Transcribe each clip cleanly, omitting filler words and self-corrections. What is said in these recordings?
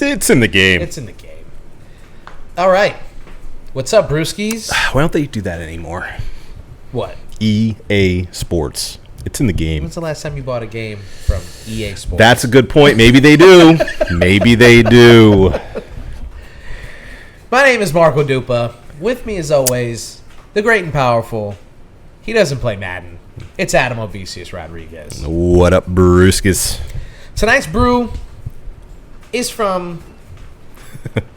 It's in the game. It's in the game. All right. What's up, brewskis? Why don't they do that anymore? What? EA Sports. It's in the game. When's the last time you bought a game from EA Sports? That's a good point. Maybe they do. Maybe they do. My name is Marco Dupa. With me, as always, the great and powerful. He doesn't play Madden. It's Adam Ovicius Rodriguez. What up, brewskis? Tonight's brew is from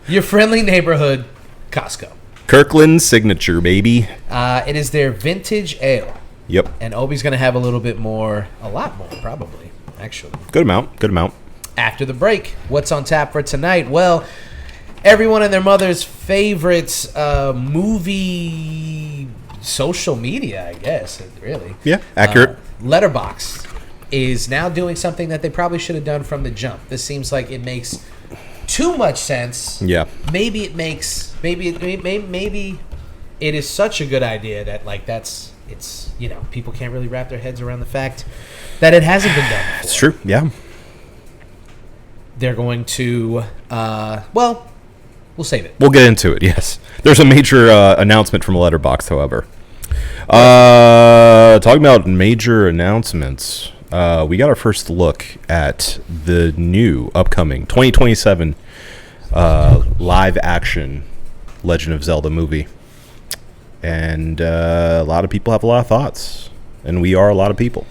your friendly neighborhood, Costco. Kirkland Signature, baby. It is their vintage ale. Yep. And Obi's going to have a lot more, probably, actually. Good amount. After the break, what's on tap for tonight? Well, everyone and their mother's favorite movie social media, I guess, really. Yeah, accurate. Letterboxd is now doing something that they probably should have done from the jump. This seems like it makes too much sense. Yeah. Maybe it is such a good idea that people can't really wrap their heads around the fact that it hasn't been done before. It's true. Yeah. They're going to we'll save it. We'll get into it. Yes. There's a major announcement from Letterboxd, however. Talking about major announcements, we got our first look at the new upcoming 2027 live action Legend of Zelda movie. And a lot of people have a lot of thoughts. And we are a lot of people.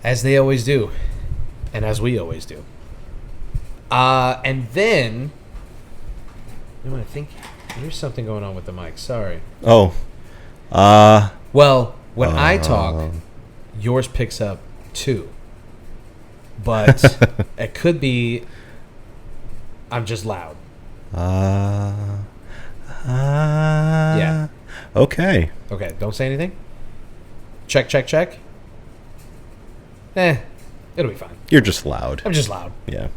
As they always do. And as we always do. And then I think there's something going on with the mic. Sorry. Oh. Well, when I talk, yours picks up too. But it could be I'm just loud. Yeah. Okay. Don't say anything. Check. It'll be fine. You're just loud. I'm just loud. Yeah.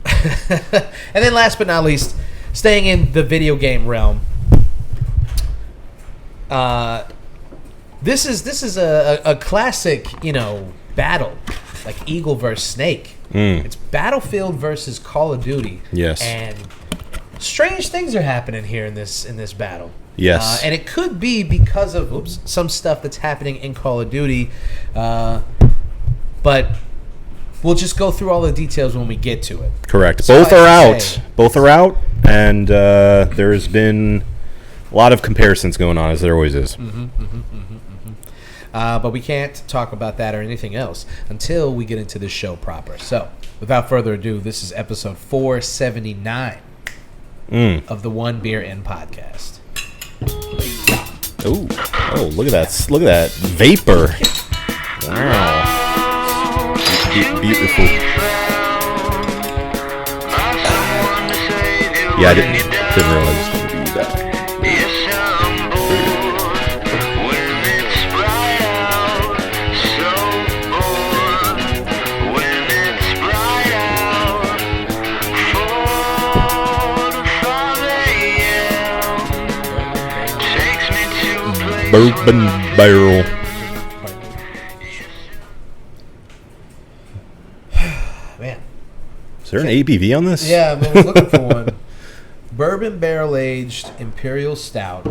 And then last but not least, staying in the video game realm, this is a classic, battle, like Eagle versus Snake. It's Battlefield versus Call of Duty. Yes. And strange things are happening here in this battle. Yes. And it could be because of some stuff that's happening in Call of Duty, but we'll just go through all the details when we get to it. Correct. So Both are out, and there's been a lot of comparisons going on, as there always is. But we can't talk about that or anything else until we get into this show proper. So, without further ado, this is episode 479 of the One Beer In podcast. Oh, look at that! Look at that vapor! Wow, beautiful. Yeah, I didn't realize it was going to be that. Bourbon barrel. Man. Is there an ABV on this? Yeah, I was looking for one. Bourbon barrel-aged Imperial Stout.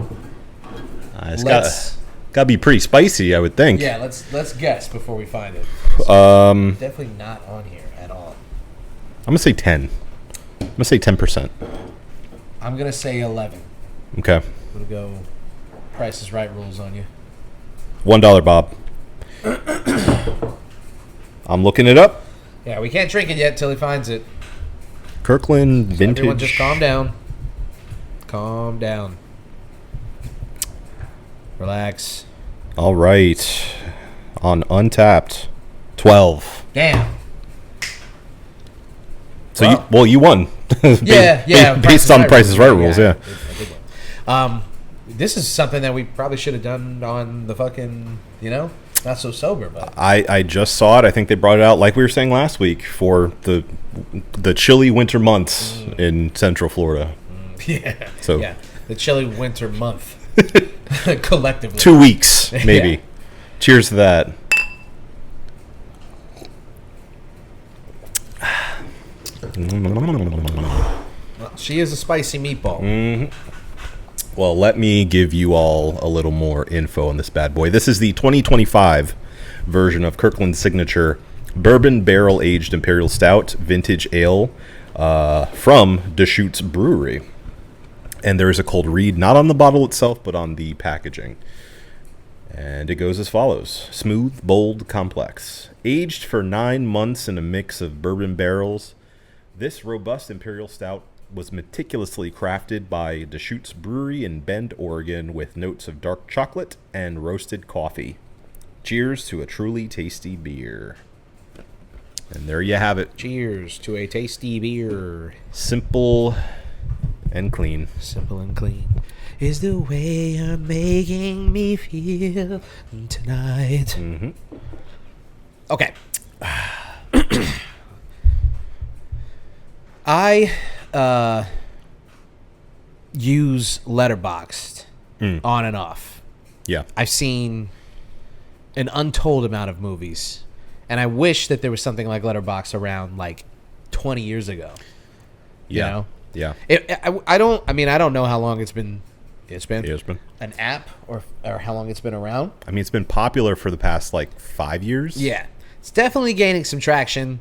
It's got to be pretty spicy, I would think. Yeah, let's guess before we find it. Definitely not on here at all. I'm going to say 10. I'm going to say 10%. I'm going to say 11. Okay. I'm going to go Price is Right rules on you. $1, Bob. I'm looking it up. Yeah, we can't drink it yet till he finds it. Kirkland Vintage. Everyone just calm down. Calm down. Relax. All right. On Untapped, 12. Damn. So you won. Yeah. Based on Price is Right rules, yeah. I did win. This is something that we probably should have done on the fucking, not so sober. But I just saw it. I think they brought it out, like we were saying last week, for the chilly winter months in Central Florida. Yeah. So yeah, the chilly winter month collectively. 2 weeks, maybe. Yeah. Cheers to that. She is a spicy meatball. Well, let me give you all a little more info on this bad boy. This is the 2025 version of Kirkland's signature Bourbon Barrel Aged Imperial Stout Vintage Ale from Deschutes Brewery. And there is a cold read, not on the bottle itself, but on the packaging. And it goes as follows. Smooth, bold, complex. Aged for 9 months in a mix of bourbon barrels, this robust Imperial Stout was meticulously crafted by Deschutes Brewery in Bend, Oregon, with notes of dark chocolate and roasted coffee. Cheers to a truly tasty beer. And there you have it. Cheers to a tasty beer. Simple and clean. Simple and clean is the way you're making me feel tonight. Okay. I use Letterboxd on and off. Yeah. I've seen an untold amount of movies, and I wish that there was something like Letterboxd around like 20 years ago. Yeah. You know? Yeah. I don't know how long it's been an app or how long it's been around. I mean, it's been popular for the past like 5 years. Yeah. It's definitely gaining some traction.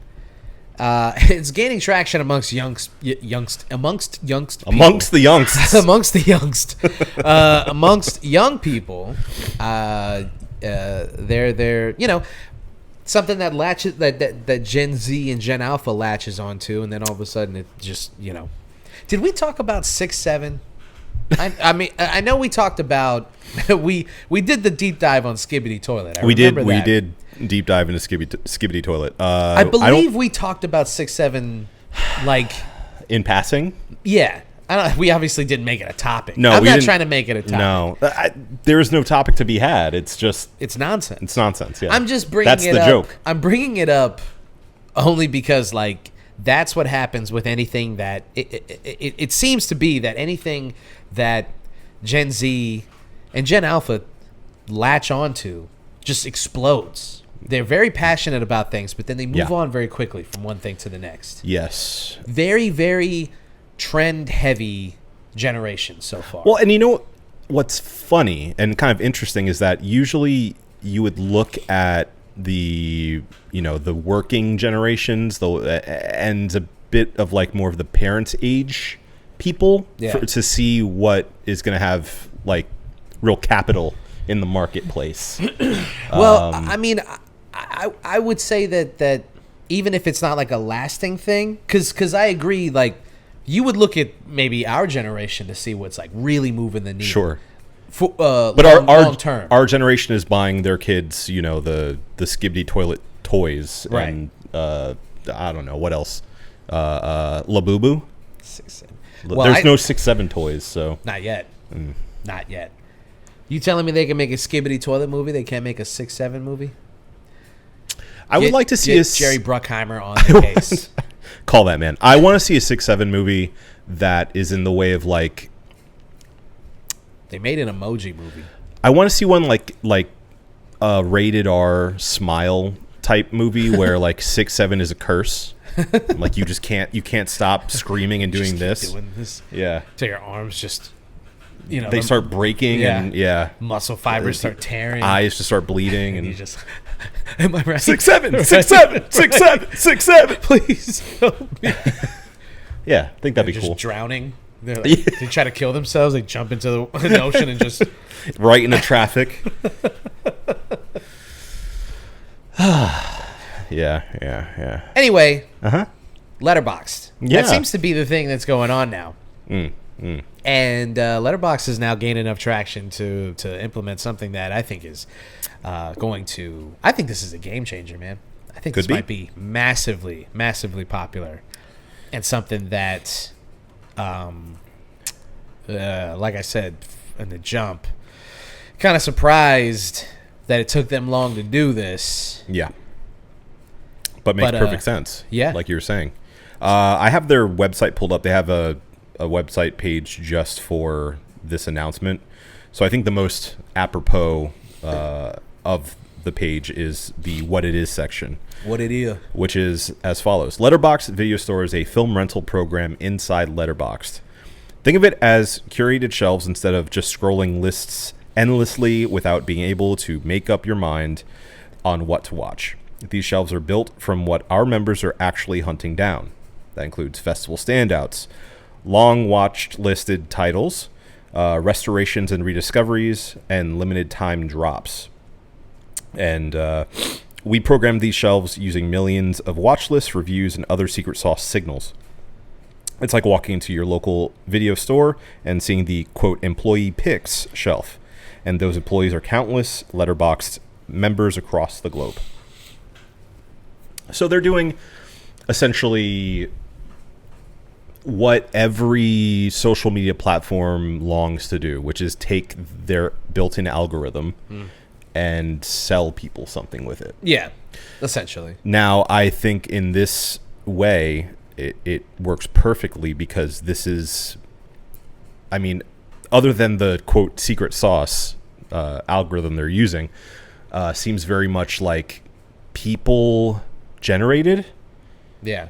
It's gaining traction amongst the youngst amongst young people. They're something that latches that Gen Z and Gen Alpha latches onto, and then all of a sudden it just Did we talk about 6-7? I mean, I know we talked about we did the deep dive on Skibbity Toilet. We did deep dive into Skibbity Toilet. I believe we talked about 6-7 like in passing. Yeah. We obviously didn't make it a topic. No, I'm not trying to make it a topic. No, there is no topic to be had. It's just it's nonsense. It's nonsense. Yeah, I'm just bringing it up. That's the joke. I'm bringing it up only because like that's what happens with anything that it seems to be that anything that Gen Z and Gen Alpha latch onto just explodes. They're very passionate about things, but then they move on very quickly from one thing to the next. Yes. Very, very trend-heavy generation so far. Well, and you know what's funny and kind of interesting is that usually you would look at the working generations, and a bit of like more of the parents' age people to see what is going to have like real capital in the marketplace. Well, I mean, I would say that even if it's not like a lasting thing, because I agree, like you would look at maybe our generation to see what's like really moving the needle. Sure. But long term, our generation is buying their kids, the Skibbity Toilet toys, right? And I don't know what else. Labubu. 6-7. There's no 6-7 toys, so not yet. Not yet. You telling me they can make a Skibbity Toilet movie? They can't make a 6-7 movie? I would like to see Jerry Bruckheimer on the case. Call that man. I want to see a 6-7 movie that is in the way of like. They made an Emoji movie. I want to see one like a rated R smile type movie where like 6-7 is a curse. Like you can't stop screaming and doing this. Doing this. Yeah. So your arms just they start breaking and muscle fibers start tearing. Eyes just start bleeding and you just am I right? 6-7, 6-7, 6-7, 6-7. Please help me. Yeah, I think that'd be just cool. Drowning. They try to kill themselves. They jump into the ocean and just right into traffic. Yeah. Anyway, Letterboxd. Yeah. That seems to be the thing that's going on now. And Letterboxd is now gaining enough traction to implement something that I think is going to. I think this is a game changer, man. I think this might be massively, massively popular, and something that, like I said in the jump, kind of surprised that it took them long to do this. Yeah. But makes perfect sense. Yeah. Like you were saying. I have their website pulled up. They have a website page just for this announcement. So I think the most apropos of the page is the What It Is section. What it is. Which is as follows. Letterboxd Video Store is a film rental program inside Letterboxd. Think of it as curated shelves instead of just scrolling lists endlessly without being able to make up your mind on what to watch. These shelves are built from what our members are actually hunting down. That includes festival standouts, long watched listed titles, restorations and rediscoveries, and limited time drops. And we program these shelves using millions of watch lists, reviews, and other secret sauce signals. It's like walking into your local video store and seeing the, quote, employee picks shelf. And those employees are countless Letterboxd members across the globe. So they're doing essentially what every social media platform longs to do, which is take their built-in algorithm and sell people something with it. Yeah, essentially. Now, I think in this way, it works perfectly because this is, I mean, other than the, quote, secret sauce algorithm they're using, seems very much like people generated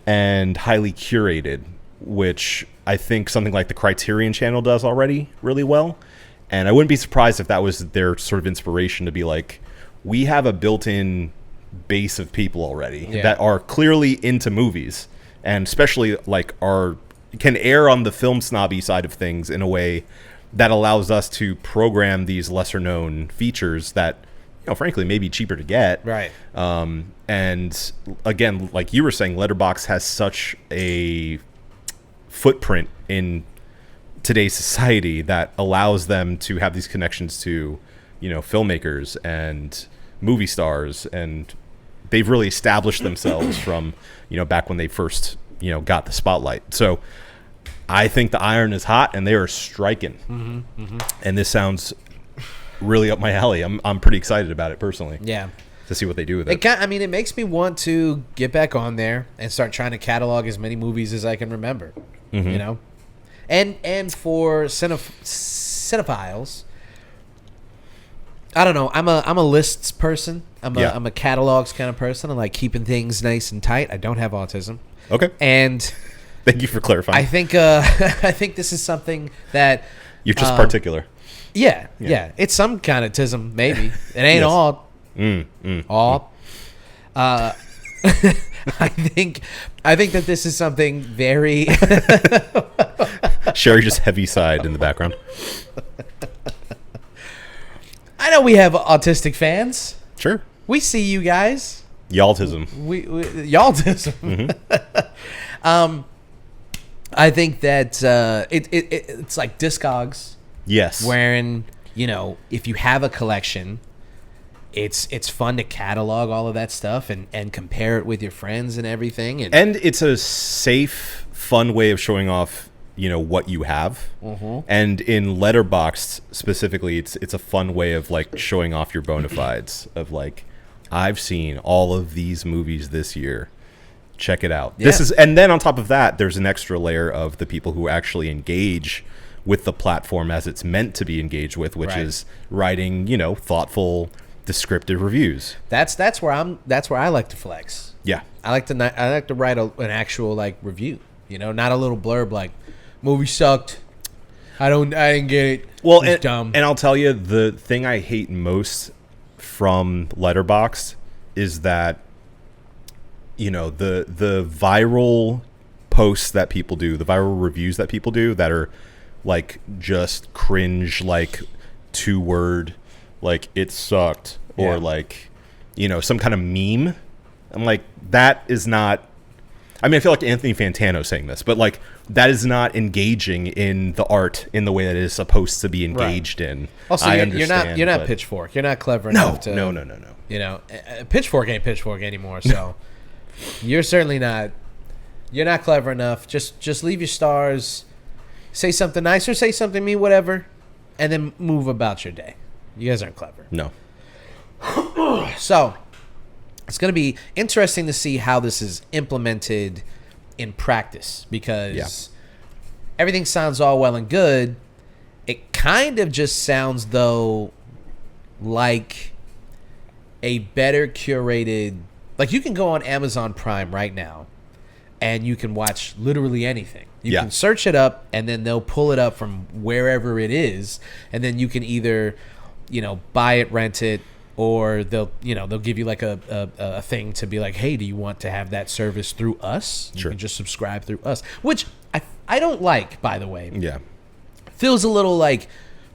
and highly curated, which I think something like the Criterion channel does already really well. And I wouldn't be surprised if that was their sort of inspiration to be like, we have a built-in base of people already that are clearly into movies and especially like can err on the film snobby side of things in a way that allows us to program these lesser known features that, you know, frankly, may be cheaper to get. Right. And again, like you were saying, Letterboxd has such a footprint in today's society that allows them to have these connections to, you know, filmmakers and movie stars, and they've really established themselves from, you know, back when they first, you know, got the spotlight. So I think the iron is hot and they are striking. And this sounds really up my alley. I'm pretty excited about it personally. Yeah. To see what they do with it. It makes me want to get back on there and start trying to catalog as many movies as I can remember. You know, and for cinephiles, I don't know. I'm a lists person. I'm a catalogs kind of person. I like keeping things nice and tight. I don't have autism. Okay. And thank you for clarifying. I think this is something that you're just particular. Yeah. It's some kind of tism, maybe. It ain't all. All. I think that this is something very. Sherry just heavy sighed in the background. I know we have autistic fans. Sure. We see you guys. Y'altism. Y'altism. I think that it's like Discogs. Yes. Wherein, you know, if you have a collection, it's fun to catalog all of that stuff and compare it with your friends and everything. And it's a safe, fun way of showing off, you know, what you have. And in Letterboxd specifically, it's a fun way of like showing off your bona fides of like, I've seen all of these movies this year. Check it out. Yeah. And then on top of that, there's an extra layer of the people who actually engage with the platform as it's meant to be engaged with, which is writing, you know, thoughtful, descriptive reviews. That's where I like to flex. Yeah. I like to write an actual like review, you know, not a little blurb like movie sucked. I didn't get it. Well, it's dumb. And I'll tell you, the thing I hate most from Letterboxd is that, you know, the viral posts that people do, the viral reviews that people do that are like just cringe, like 2-word, like it sucked, or like, you know, some kind of meme. I'm like, that is not, I mean, I feel like Anthony Fantano saying this, but like that is not engaging in the art in the way that it is supposed to be engaged in. Also, you're not Pitchfork. You're not clever enough to. No. You know, Pitchfork ain't Pitchfork anymore. So you're certainly not. You're not clever enough. Just leave your stars. Say something nice or say something mean, whatever, and then move about your day. You guys aren't clever. No. So it's going to be interesting to see how this is implemented in practice, because everything sounds all well and good. It kind of just sounds, though, like a better curated, like you can go on Amazon Prime right now and you can watch literally anything. You can search it up and then they'll pull it up from wherever it is, and then you can either, buy it, rent it, or they'll give you like a thing to be like, hey, do you want to have that service through us? You can just subscribe through us, which I don't like, by the way. Yeah. Feels a little like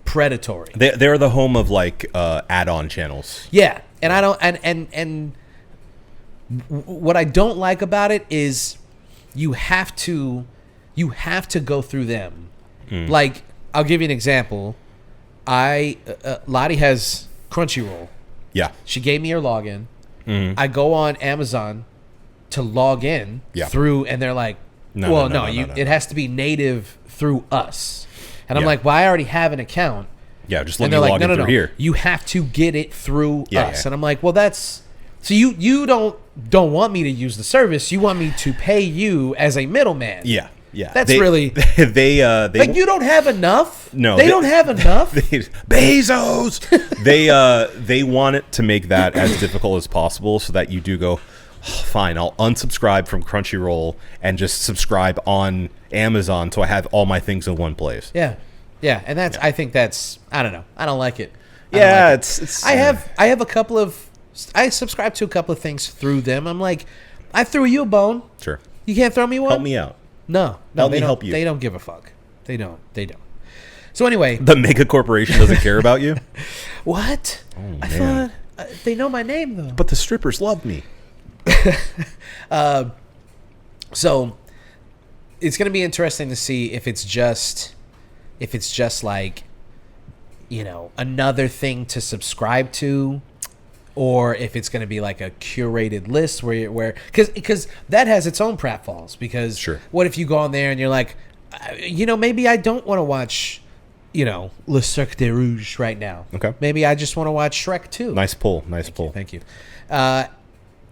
predatory. They're the home of like add-on channels. Yeah. And I don't and what I don't like about it is you have to go through them. Like, I'll give you an example. Lottie has Crunchyroll. Yeah. She gave me her login. I go on Amazon to log in through, and they're like, no, it has to be native through us. And I'm like, well, I already have an account. Yeah, just let me log in through here. You have to get it through us. Yeah. And I'm like, well, that's... So you don't want me to use the service. You want me to pay you as a middleman. Yeah. Yeah. That's really... They like, you don't have enough? No. They don't have enough? Bezos! They want it to make that as difficult as possible so that you do go, fine, I'll unsubscribe from Crunchyroll and just subscribe on Amazon so I have all my things in one place. Yeah. Yeah, and that's I think that's I don't know. I don't like it. Yeah, it's I have a couple of I subscribe to a couple of things through them. I'm like, I threw you a bone. Sure. You can't throw me one? Help me out. No, help me help you. They don't give a fuck. They don't. So anyway, the mega corporation doesn't care about you? What? Oh, I man. thought they know my name though. But the strippers love me. So it's going to be interesting to see if it's just like, another thing to subscribe to, or if it's going to be like a curated list where because that has its own pratfalls. Because sure. What if you go on there and you're like, maybe I don't want to watch, Le Cirque des Rouges right now. Okay. Maybe I just want to watch Shrek 2. Nice pull. Thank you.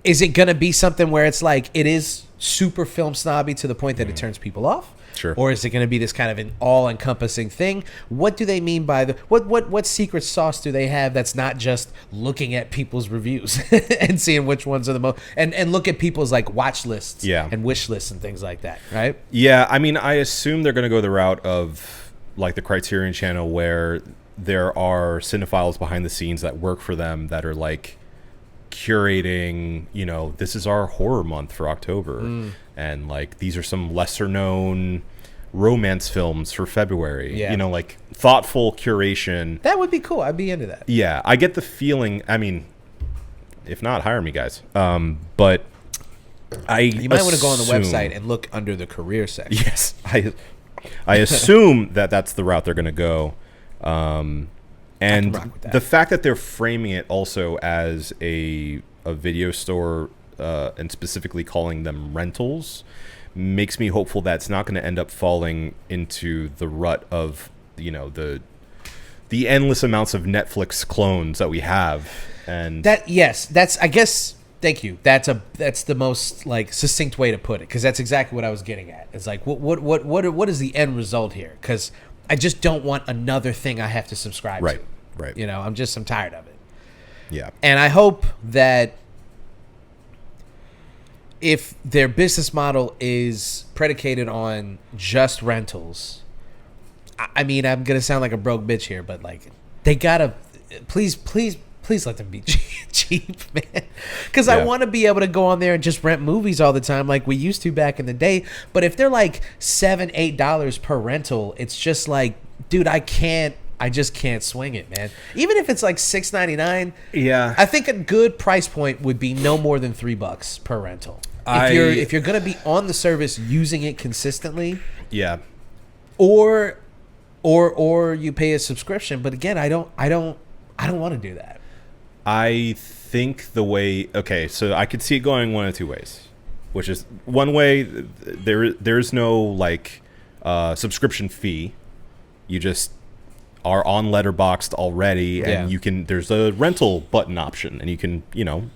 Is it going to be something where it's like it is super film snobby to the point that it turns people off? Sure. Or is it going to be this kind of an all-encompassing thing? What do they mean by what secret sauce do they have that's not just looking at people's reviews and seeing which ones are the most and look at people's like watch lists and wish lists and things like that, right? Yeah, I mean, I assume they're going to go the route of like the Criterion Channel where there are cinephiles behind the scenes that work for them that are like curating, this is our horror month for October, and like these are some lesser known romance films for February. Like thoughtful curation. That would be cool. I'd be into that. Yeah, I get the feeling. I mean, if not, hire me, guys. But you might want to go on the website and look under the career section. Yes, I assume that's the route they're going to go. And the fact that they're framing it also as a video store and specifically calling them rentals makes me hopeful that it's not going to end up falling into the rut of the endless amounts of Netflix clones that we have. And that's I guess. Thank you. That's the most like succinct way to put it, because that's exactly what I was getting at. It's like what is the end result here? Because I just don't want another thing I have to subscribe to. Right. I'm tired of it. Yeah. And I hope that if their business model is predicated on just rentals, I mean, I'm going to sound like a broke bitch here, but like they got to please let them be cheap, man. Because I want to be able to go on there and just rent movies all the time like we used to back in the day. But if they're like $7-8 per rental, it's just like, dude, I just can't swing it, man. Even if it's like $6.99, I think a good price point would be no more than $3 per rental. If you're gonna be on the service using it consistently, or you pay a subscription. But again, I don't want to do that. I think the way, so I could see it going one of two ways, which is one way there's no like subscription fee. You just are on Letterboxd already, and there's a rental button option, and you can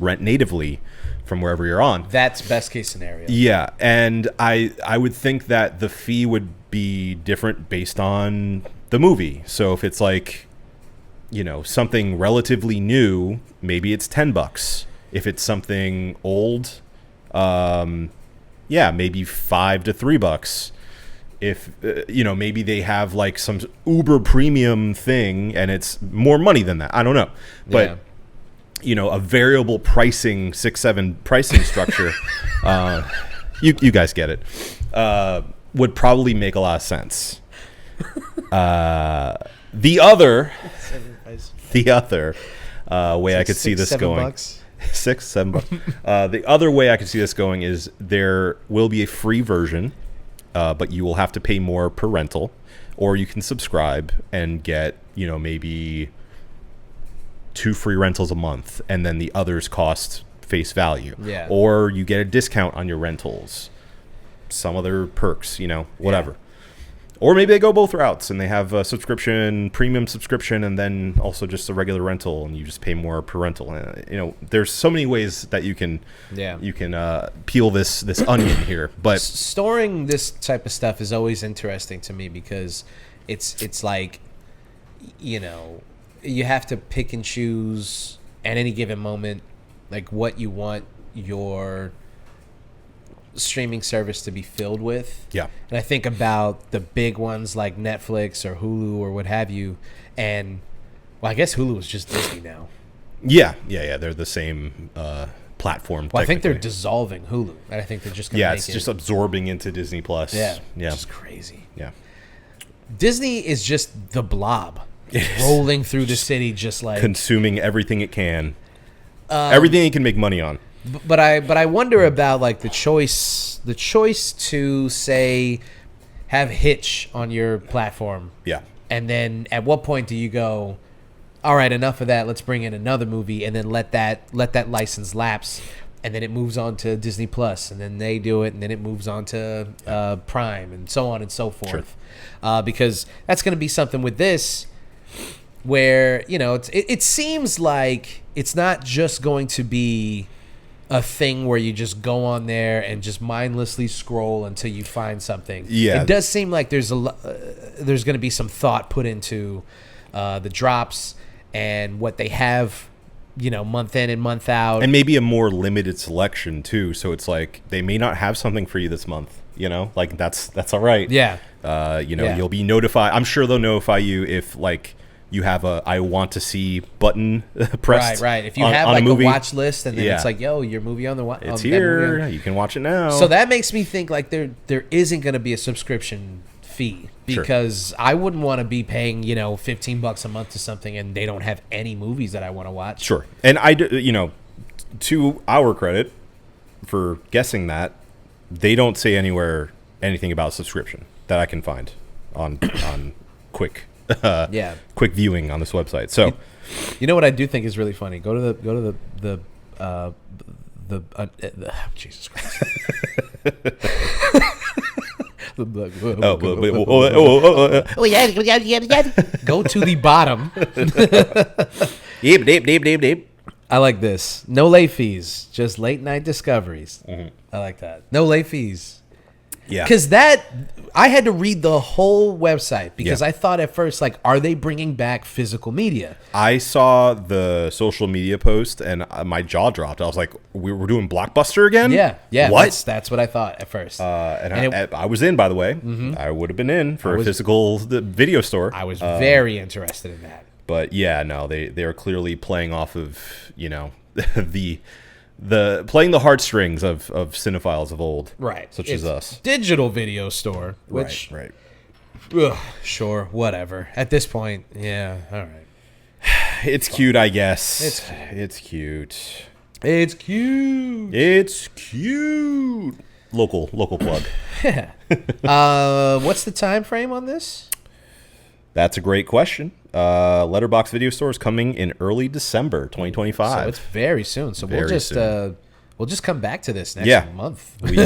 rent natively from wherever you're on. That's best case scenario. Yeah, and I would think that the fee would be different based on the movie. So if it's like something relatively new, maybe it's $10. If it's something old, maybe $5 to $3. If maybe they have like some uber premium thing and it's more money than that. I don't know, but a variable pricing 6-7 pricing structure, you guys get it, would probably make a lot of sense. The other way I could see this going, $6-7. The other way I could see this going is there will be a free version, but you will have to pay more per rental, or you can subscribe and get, maybe 2 free rentals a month, and then the others cost face value. Yeah. Or you get a discount on your rentals, some other perks, whatever. Yeah. Or maybe they go both routes and they have a premium subscription, and then also just a regular rental, and you just pay more per rental. There's so many ways that you can peel this onion here. But storing this type of stuff is always interesting to me because it's like, you have to pick and choose at any given moment, like what you want your streaming service to be filled with. Yeah. And I think about the big ones like Netflix or Hulu or what have you. And, I guess Hulu is just Disney now. Yeah. They're the same platform. Well, I think they're dissolving Hulu. And I think they're just going to it's just absorbing into Disney Plus. Yeah. Which is crazy. Yeah. Disney is just the blob rolling through the city, just like consuming everything it can. Everything it can make money on. But I wonder about like the choice to say have Hitch on your platform. Yeah. And then at what point do you go, all right, enough of that, let's bring in another movie, and then let that license lapse, and then it moves on to Disney Plus, and then they do it, and then it moves on to Prime, and so on and so forth. Sure. Because that's going to be something with this where, it seems like it's not just going to be a thing where you just go on there and just mindlessly scroll until you find something. Yeah. It does seem like there's going to be some thought put into the drops and what they have, month in and month out. And maybe a more limited selection too. So it's like they may not have something for you this month, like that's all right. Yeah. You'll be notified. I'm sure they'll notify you if like you have a I want to see button pressed. Right. If you have like a watch list and then it's like, yo, your movie on the watch. It's here. You can watch it now. So that makes me think like there isn't going to be a subscription fee because I wouldn't want to be paying, $15 a month to something and they don't have any movies that I want to watch. Sure. And I, to our credit for guessing that, they don't say anywhere anything about subscription that I can find on quick viewing on this website. So, you know what I do think is really funny? Go to the Jesus Christ. Go to the bottom. Deep. I like this. No late fees, just late night discoveries. Mm-hmm. I like that. No late fees. Yeah. Because I had to read the whole website because I thought at first, like, are they bringing back physical media? I saw the social media post and my jaw dropped. I was like, we're doing Blockbuster again? Yeah. What? That's what I thought at first. I was in, by the way. Mm-hmm. I would have been in for a physical video store. I was very interested in that. But yeah, no, they are clearly playing off of, the playing the heartstrings of cinephiles of old, right? Such as us. Digital video store, which right. Ugh, sure, whatever. At this point, yeah, all right. It's cute, I guess. It's cute. It's cute. Local plug. Yeah. What's the time frame on this? That's a great question. Letterboxd video store is coming in early December 2025. So it's very soon. So we'll just come back to this next month. we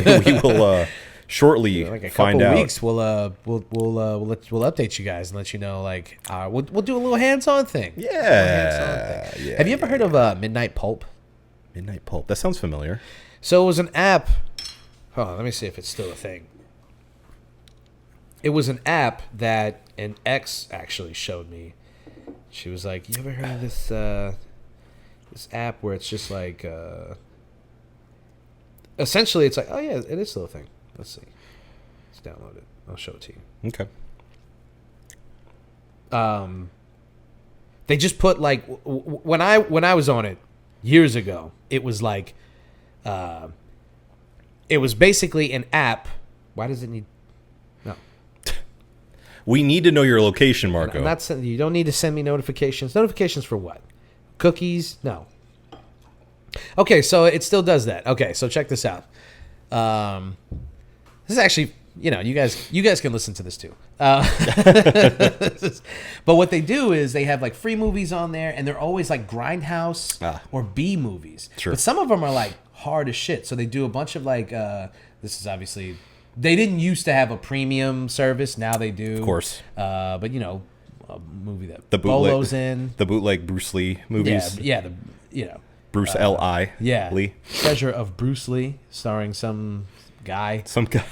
will shortly like a find couple out. Weeks we'll update you guys and let you know like we'll do a little hands-on thing. Yeah. Have you ever heard of Midnight Pulp? Midnight Pulp. That sounds familiar. So it was an app. Hold on, let me see if it's still a thing. It was an app that an ex actually showed me, She was like, "You ever heard of this this app where it's just like essentially it's like, oh yeah, it is still a thing. Let's see, let's download it. I'll show it to you." Okay. They just put like when I was on it years ago, it was like it was basically an app. Why does it need? No, We need to know your location, Marco. I'm not. You don't need to send me notifications. Notifications for what? Cookies? No. Okay, so it still does that. Okay, so check this out. This is actually, you guys can listen to this too. But what they do is they have like free movies on there, and they're always like Grindhouse or B movies. Sure. But some of them are like hard as shit. So they do a bunch of like, this is obviously, they didn't used to have a premium service. Now they do. Of course. But a movie that The bootleg, Bolo's in. The bootleg Bruce Lee movies. Yeah. Bruce L.I. Yeah. Lee. Treasure of Bruce Lee, starring some guy. Some guy.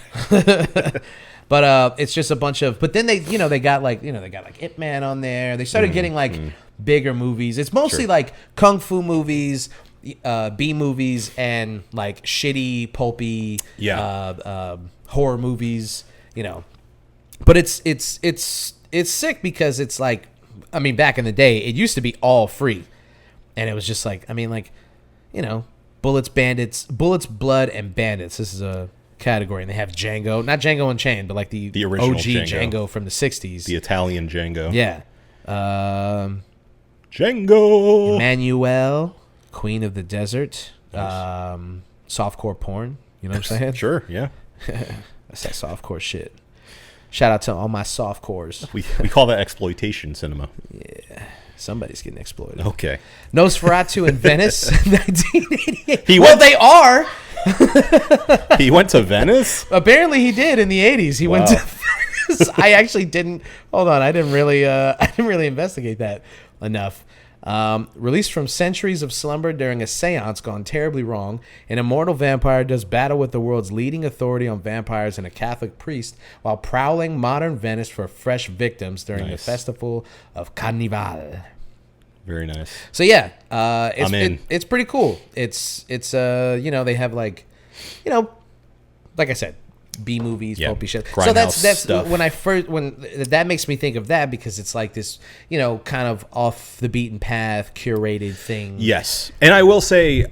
But it's just a bunch of. But then they got like Ip Man on there. They started getting like bigger movies. It's mostly like kung fu movies, B movies, and like shitty pulpy horror movies. But it's sick because it's like, I mean, back in the day, it used to be all free. And it was just like, I mean, like, Bullets, Blood, and Bandits. This is a category. And they have Django. Not Django Unchained, but like the original OG Django from the 60s. The Italian Django. Yeah. Django. Emmanuel, Queen of the Desert. Nice. Softcore porn. You know what I'm saying? Sure, yeah. That's that softcore shit. Shout out to all my softcores. We call that exploitation cinema. Yeah. Somebody's getting exploited. Okay. Nosferatu in Venice, 1988. They are. He went to Venice? Apparently he did in the 80s. He went to Venice. I actually didn't. Hold on. I didn't really investigate that enough. Released from centuries of slumber during a seance gone terribly wrong, an immortal vampire does battle with the world's leading authority on vampires and a Catholic priest while prowling modern Venice for fresh victims during the festival of Carnival. Very nice. So yeah, it's pretty cool. It's they have like I said, B movies, pulpy shit. So that's stuff. when that makes me think of that, because it's like this, kind of off the beaten path, curated thing. Yes. And I will say,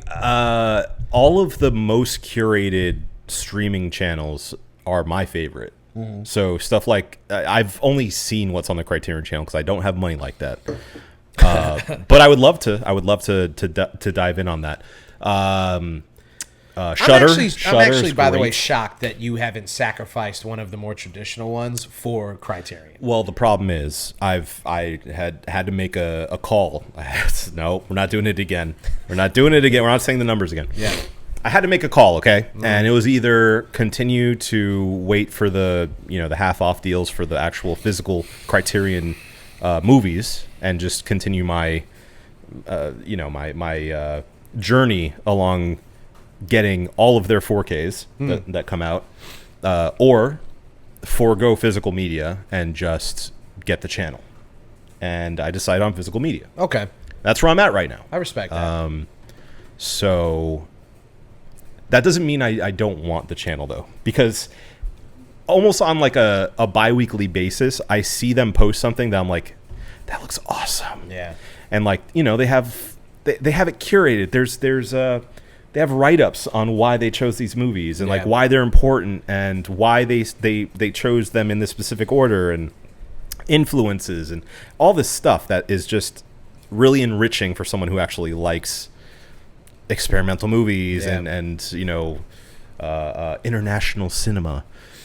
all of the most curated streaming channels are my favorite. Mm-hmm. So stuff like, I've only seen what's on the Criterion channel because I don't have money like that. But I would love to dive in on that. Shudder. I'm actually by the way, shocked that you haven't sacrificed one of the more traditional ones for Criterion. Well, the problem is I had to make a call. No, we're not doing it again. We're not saying the numbers again. Yeah. I had to make a call, okay? And it was either continue to wait for the half off deals for the actual physical Criterion movies and just continue my my journey along getting all of their 4Ks that come out, or forego physical media and just get the channel. And I decided on physical media. Okay. That's where I'm at right now. I respect that. So that doesn't mean I don't want the channel, though, because almost on like a bi-weekly basis, I see them post something that I'm like, that looks awesome. Yeah. And like, they have it curated. They have write-ups on why they chose these movies and like why they're important and why they chose them in this specific order and influences and all this stuff that is just really enriching for someone who actually likes experimental movies and international cinema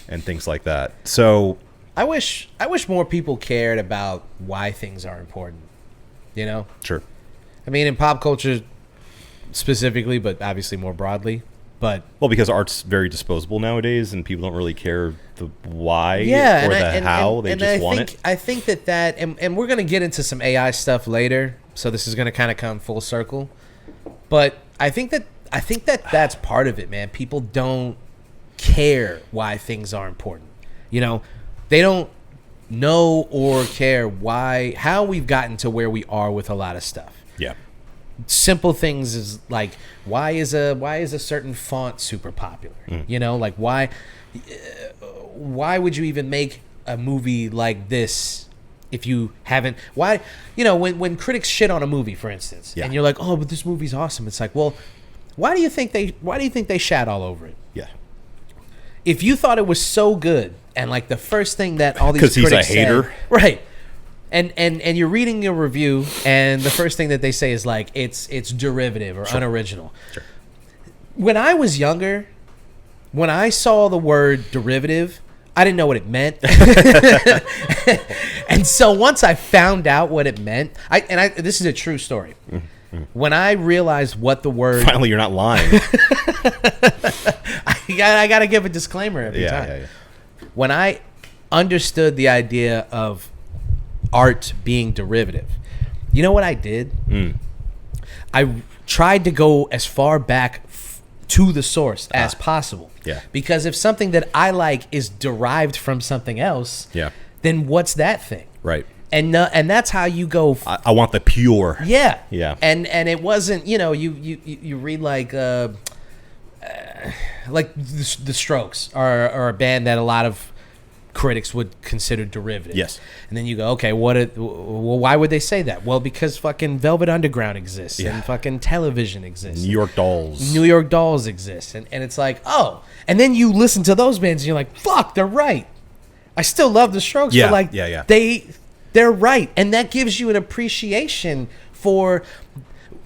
and things like that. So I wish more people cared about why things are important. Sure. I mean, in pop culture specifically, but obviously more broadly. But because art's very disposable nowadays, and people don't really care the why or how. They just want it. I think that and we're gonna get into some AI stuff later, so this is gonna kind of come full circle. But I think that that's part of it, man. People don't care why things are important. They don't know or care how we've gotten to where we are with a lot of stuff. Yeah. Simple things is like, why is a certain font super popular? You know, like why would you even make a movie like this if you haven't? Why, you know, when critics shit on a movie, for instance, and you're like, oh, but this movie's awesome. It's like, well, why do you think they shat all over it? Yeah. If you thought it was so good, and like the first thing that all these critics because he's a hater, said, right? And you're reading your review, and the first thing that they say is like it's derivative or unoriginal. Sure. When I was younger, when I saw the word derivative, I didn't know what it meant. And so once I found out what it meant, this is a true story. When I realized what the word... Finally, you're not lying. I got to give a disclaimer every time. Yeah. When I understood the idea of art being derivative, you know what I did? I tried to go as far back to the source as possible. Yeah. Because if something that I like is derived from something else, then what's that thing? Right. And that's how you go. I want the pure. Yeah. Yeah. And it wasn't, you know, you read like the Strokes are a band that a lot of critics would consider derivative. Yes. And then you go, okay, why would they say that? Well, because fucking Velvet Underground exists and fucking television exists. New York Dolls exist. And it's like, oh. And then you listen to those bands and you're like, fuck, they're right. I still love the Strokes, but like they're right. And that gives you an appreciation for,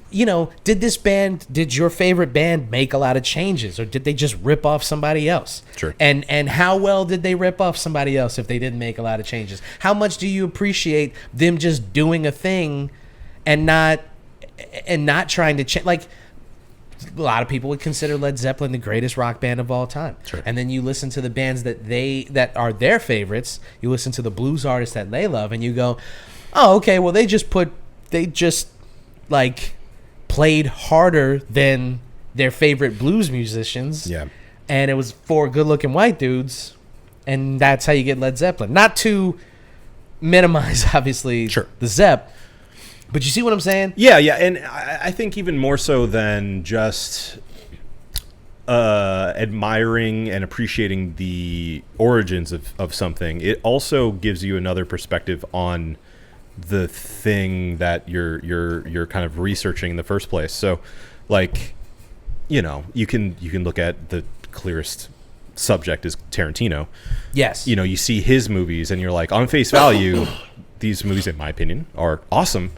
you know, did your favorite band make a lot of changes, or did they just rip off somebody else? Sure. And how well did they rip off somebody else if they didn't make a lot of changes? How much do you appreciate them just doing a thing and not trying to change? Like, a lot of people would consider Led Zeppelin the greatest rock band of all time. Sure. And then you listen to the bands that are their favorites, you listen to the blues artists that they love, and you go, oh, okay, well they just like played harder than their favorite blues musicians. Yeah. And it was 4 good-looking white dudes, and that's how you get Led Zeppelin. Not to minimize, obviously, the Zepp, but you see what I'm saying? Yeah, and I think even more so than just admiring and appreciating the origins of something, it also gives you another perspective on the thing that you're kind of researching in the first place. So, like, you know, you can look at the clearest subject is Tarantino. Yes. You know, you see his movies and you're like, on face value, these movies, in my opinion, are awesome.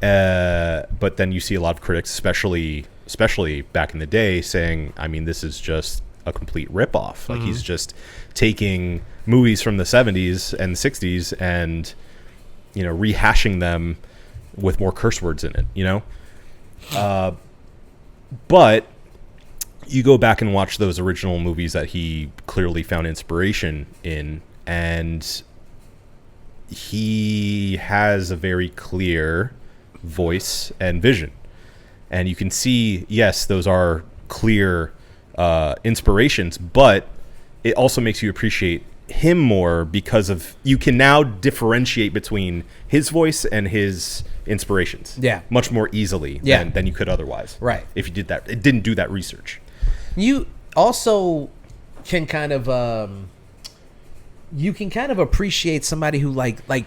But then you see a lot of critics, especially back in the day, saying, I mean, this is just a complete ripoff. Like, he's just taking movies from the 70s and 60s and, you know, rehashing them with more curse words in it, you know? But you go back and watch those original movies that he clearly found inspiration in, and he has a very clear voice and vision. And you can see, yes, those are clear inspirations, but it also makes you appreciate him more because of you can now differentiate between his voice and his inspirations much more easily than you could otherwise, right? If you did that, it didn't do that research. You also can kind of appreciate somebody who like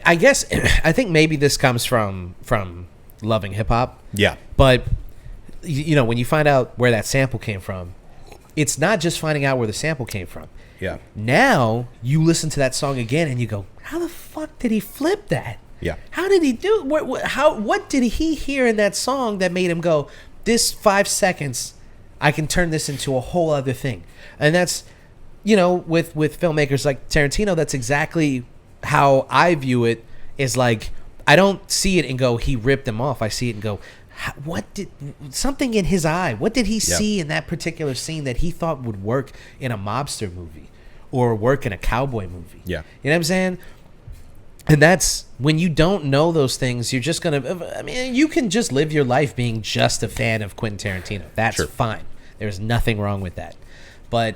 I guess I think maybe this comes from loving hip hop, but you know, when you find out where that sample came from, it's not just finding out where the sample came from. Yeah. Now you listen to that song again and you go, how the fuck did he flip that? Yeah. How did he do? What did he hear in that song that made him go, this 5 seconds, I can turn this into a whole other thing? And that's, you know, with filmmakers like Tarantino, that's exactly how I view it. Is like, I don't see it and go, he ripped him off. I see it and go, what did something in his eye? What did he see in that particular scene that he thought would work in a mobster movie or work in a cowboy movie? Yeah. You know what I'm saying? And that's when you don't know those things, you're just going to, I mean, you can just live your life being just a fan of Quentin Tarantino. That's fine. There's nothing wrong with that. But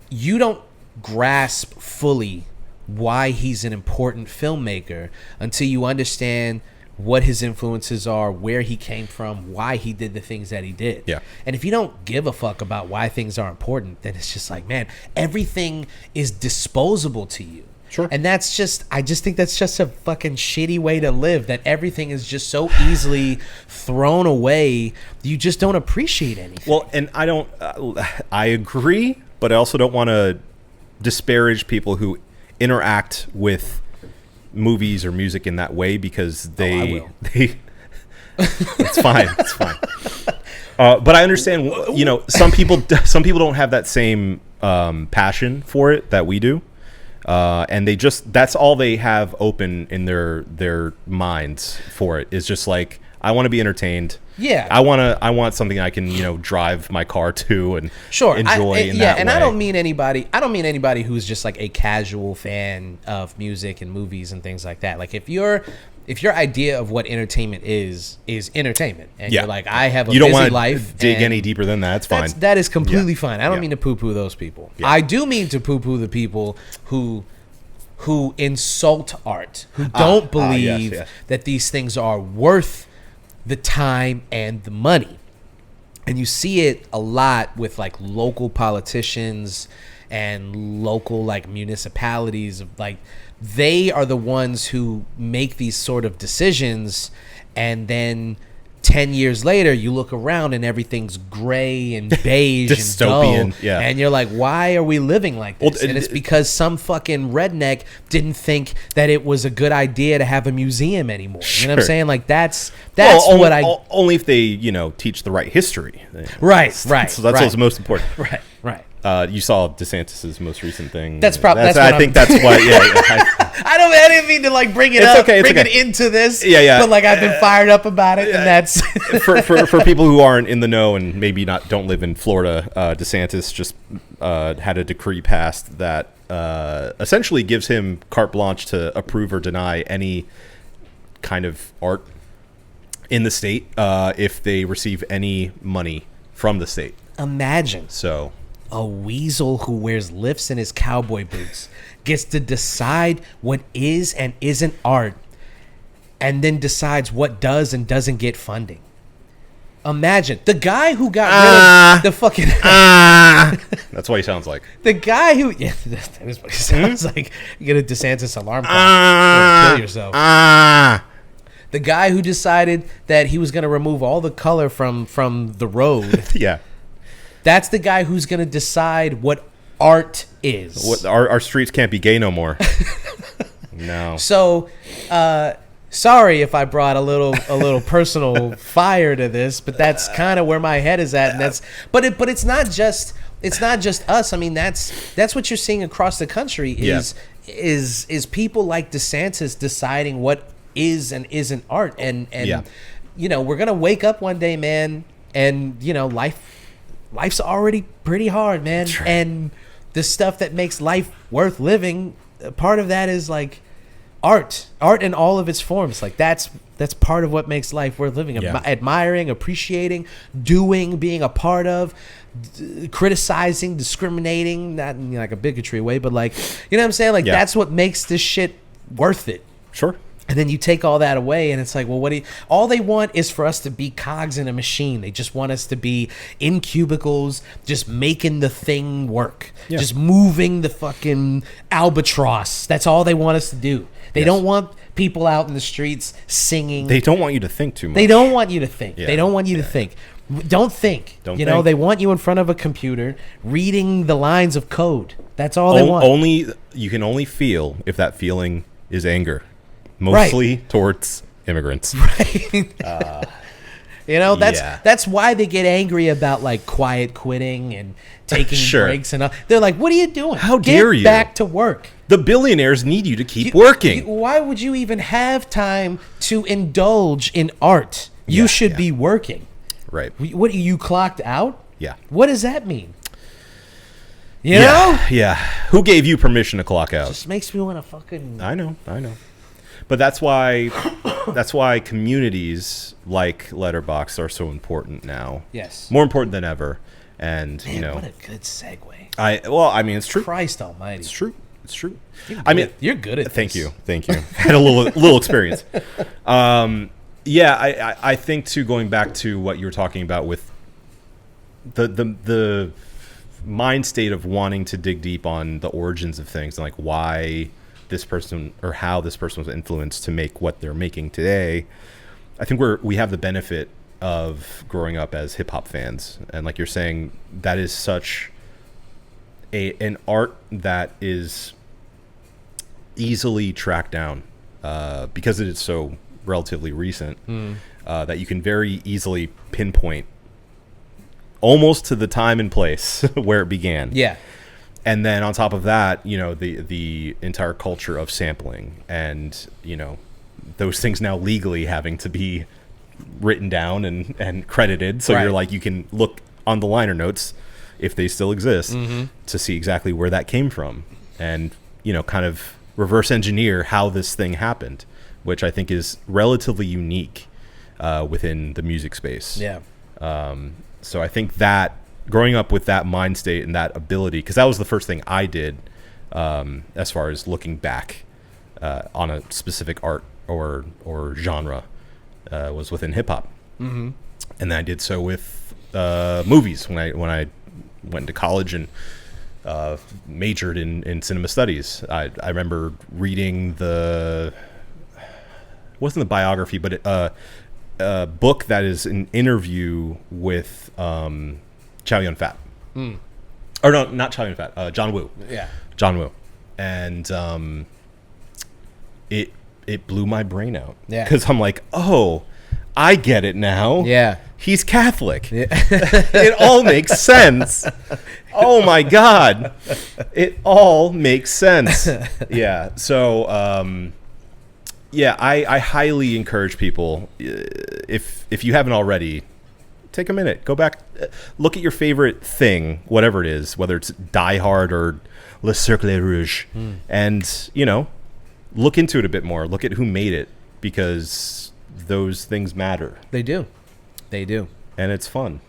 you don't grasp fully why he's an important filmmaker until you understand what his influences are, where he came from, why he did the things that he did. Yeah. And if you don't give a fuck about why things are important, then it's just like, man, everything is disposable to you. Sure. And I just think that's just a fucking shitty way to live, that everything is just so easily thrown away. You just don't appreciate anything. Well, and I agree, but I also don't want to disparage people who interact with movies or music in that way, because they it's fine. But I understand, some people don't have that same passion for it that we do. And that's all they have open in their minds for it, is just like, I want to be entertained. Yeah. I want something I can, drive my car to and enjoy in that way. And I don't mean anybody who's just like a casual fan of music and movies and things like that. Like if your idea of what entertainment is entertainment, and you're like, I have a busy life, dig any deeper than that, it's fine. That is completely fine. I don't mean to poo-poo those people. Yeah. I do mean to poo-poo the people who insult art, who don't believe that these things are worth the time and the money. And you see it a lot with like local politicians and local like municipalities, of like, they are the ones who make these sort of decisions, and then 10 years later you look around and everything's gray and beige and dull, and you're like, why are we living like this? And it's because some fucking redneck didn't think that it was a good idea to have a museum anymore. You know what I'm saying? Like that's only if they teach the right history. Right. So that's what's most important. Right. You saw DeSantis's most recent thing. That's probably. I think that's why. Yeah. I didn't mean to like bring it into this. Yeah. But like I've been fired up about it, and that's for people who aren't in the know and maybe don't live in Florida. DeSantis just had a decree passed that essentially gives him carte blanche to approve or deny any kind of art in the state if they receive any money from the state. Imagine. So. A weasel who wears lifts in his cowboy boots gets to decide what is and isn't art, and then decides what does and doesn't get funding. Imagine the guy who got rid of the fucking. That's what he sounds like. The guy who, that is what he sounds like. You get a DeSantis alarm clock. Kill yourself. The guy who decided that he was going to remove all the color from the road. Yeah. That's the guy who's going to decide what art is. What our streets can't be gay no more. No. So, sorry if I brought a little personal fire to this, but that's kind of where my head is at, and but it's not just us. I mean, that's what you're seeing across the country is people like DeSantis deciding what is and isn't art, and we're gonna wake up one day, man, and life's already pretty hard, man. Right. And the stuff that makes life worth living, part of that is like art in all of its forms. Like that's part of what makes life worth living. Admiring, appreciating, doing, being a part of, criticizing, discriminating, not in like a bigotry way, but like, you know what I'm saying? Like that's what makes this shit worth it. Sure. And then you take all that away, and it's like, well, all they want is for us to be cogs in a machine. They just want us to be in cubicles, just making the thing work, just moving the fucking albatross. That's all they want us to do. They don't want people out in the streets singing. They don't want you to think too much. They don't want you to think. Yeah. They don't want you to think. Don't think. They want you in front of a computer reading the lines of code. That's all they want. You can only feel if that feeling is anger. Mostly towards immigrants. Right. That's why they get angry about like quiet quitting and taking breaks and all. They're like, what are you doing? How dare you? Get back to work. The billionaires need you to keep working. Why would you even have time to indulge in art? You should be working. Right. What, you clocked out? Yeah. What does that mean? You know? Yeah. Who gave you permission to clock out? It just makes me want to fucking... I know. But that's why communities like Letterboxd are so important now. Yes. More important than ever. And Man, what a good segue. I mean, it's true. Christ Almighty, It's true. It's true. You're good at. Thank this. you. Thank you. Had a little experience. Yeah, I think too. Going back to what you were talking about with the mind state of wanting to dig deep on the origins of things and like why this person or how this person was influenced to make what they're making today. I think we have the benefit of growing up as hip hop fans, and like you're saying, that is such an art that is easily tracked down because it is so relatively recent that you can very easily pinpoint almost to the time and place where it began. Yeah. And then on top of that, you know, the entire culture of sampling and, you know, those things now legally having to be written down and credited. So Right. you're like, you can look on the liner notes if they still exist to see exactly where that came from and, you know, kind of reverse engineer how this thing happened, which I think is relatively unique within the music space. Yeah. So I think that growing up with that mind state and that ability, because that was the first thing I did as far as looking back on a specific art or genre was within hip hop. Mm-hmm. And then I did so with movies when I went to college and majored in cinema studies. I remember reading wasn't the biography, but a book that is an interview with Chow Yun-fat. Or no, not Chow Yun-fat, John Woo. Yeah. John Woo. And it blew my brain out. Yeah. Because I'm like, oh, I get it now. Yeah. He's Catholic. Yeah. It all makes sense. Oh my God. It all makes sense. Yeah. So, yeah, I highly encourage people, if you haven't already, take a minute, go back, look at your favorite thing, whatever it is, whether it's Die Hard or Le Cercle Rouge, and, you know, look into it a bit more. Look at who made it, because those things matter. They do. They do. And it's fun.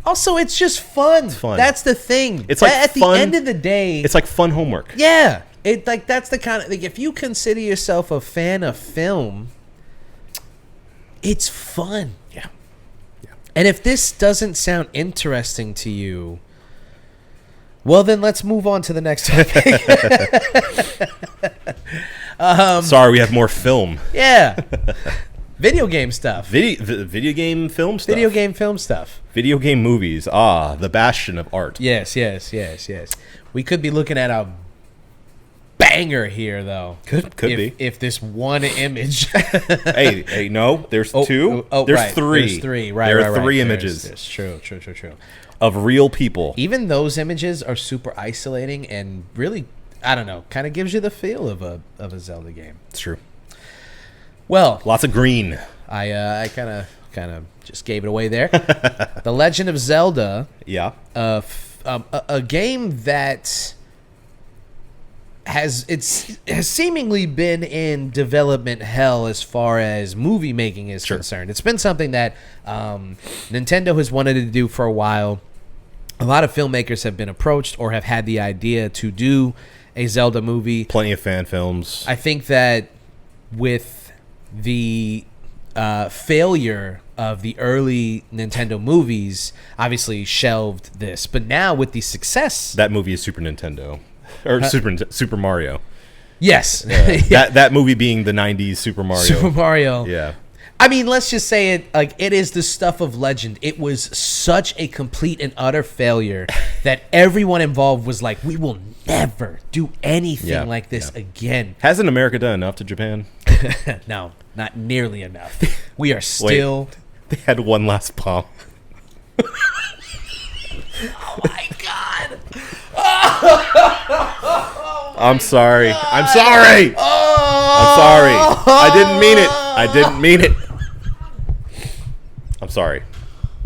Also, it's just fun. It's fun. That's the thing. It's like at fun, the end of the day, it's like fun homework. Yeah. It like that's the kind of like if you consider yourself a fan of film, it's fun. Yeah. Yeah. And if this doesn't sound interesting to you, well then let's move on to the next topic. Sorry, we have more film. Yeah. Video game stuff. Video game film stuff. Video game film stuff. Video game movies. Ah, the bastion of art. Yes. We could be looking at a banger here, though. Could be. If this one image. hey, no. There's two. Oh, there's right. three. There's three. Right. There are three images. There's true. Of real people. Even those images are super isolating and really, I don't know, kind of gives you the feel of a Zelda game. It's true. Well, Lots of green. I kind of just gave it away there. The Legend of Zelda. Yeah. A game that has seemingly been in development hell as far as movie making is concerned. It's been something that Nintendo has wanted to do for a while. A lot of filmmakers have been approached or have had the idea to do a Zelda movie. Plenty of fan films. I think that with the failure of the early Nintendo movies, obviously shelved this. But now with the success, That movie is Super Nintendo. Or Super Mario. yes, That movie being the 90s Super Mario. Super Mario. Yeah. I mean, let's just say it like it is the stuff of legend. It was such a complete and utter failure that everyone involved was like, we will never do anything like this again. Hasn't America done enough to Japan? No, not nearly enough. We are still... They had one last bomb. Oh my God. I'm sorry. I'm sorry. I'm sorry. I didn't mean it. I'm sorry.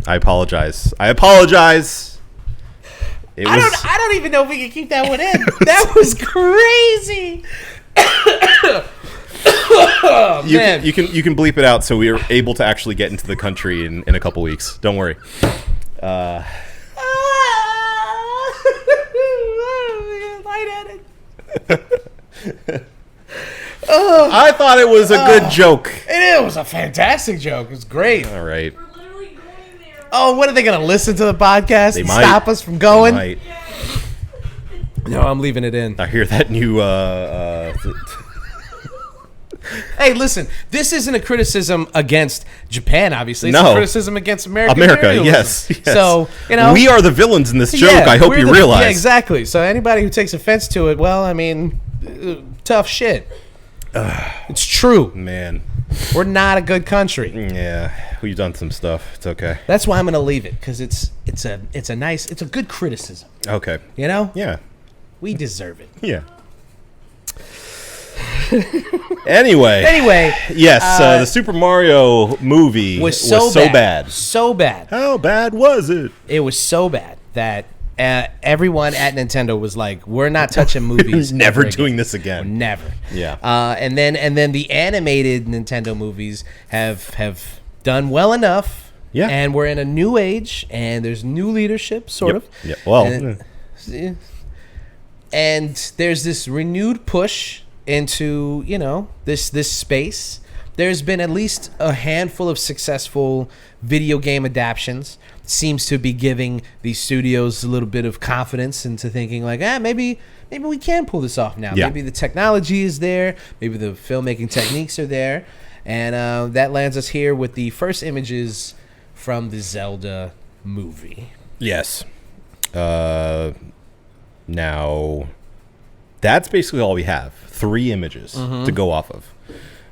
I apologize. I don't even know if we can keep that one in. That was crazy. You can bleep it out so we are able to actually get into the country in a couple weeks. Don't worry. I thought it was a good joke. It was a fantastic joke. It was great. All right. We're literally going there. Oh, what are they going to listen to the podcast They and might. stop us from going? Right. No, I'm leaving it in. I hear that new. Hey, listen, this isn't a criticism against Japan, obviously. It's No. a criticism against America. Yes, yes. So, you know. we are the villains in this joke. yeah, I hope we're you the- realize. Yeah, exactly. So anybody who takes offense to it, well, I mean, tough shit. It's true. Man, We're not a good country. yeah, we've done some stuff. It's okay. That's why I'm going to leave it, because it's a good criticism. Okay. You know? Yeah. We deserve it. Yeah. Anyway, yes, the Super Mario movie was so bad. So bad. How bad was it? It was so bad that everyone at Nintendo was like, "We're not touching movies. Never ever doing again. this again. Never." Yeah. And then the animated Nintendo movies have done well enough. Yeah. And we're in a new age, and there's new leadership, sort of. Yeah. Well, And there's this renewed push into, you know, this space. There's been at least a handful of successful video game adaptions. Seems to be giving these studios a little bit of confidence into thinking like, maybe we can pull this off now. Yeah. Maybe the technology is there. Maybe the filmmaking techniques are there. And that lands us here with the first images from the Zelda movie. yes. Now, that's basically all we have. 3 images to go off of.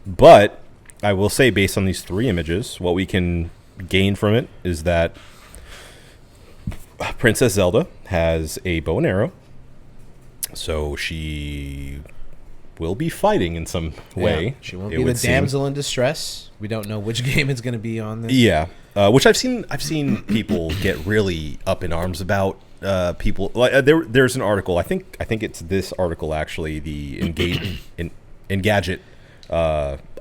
But I will say, based on these 3 images, what we can gain from it is that Princess Zelda has a bow and arrow. So she will be fighting in some way. Yeah, she won't it be the would seem. damsel in distress. We don't know which game it's going to be on. This. Yeah, which I've seen people get really up in arms about. People like there's an article. I think it's this article actually, the Engadget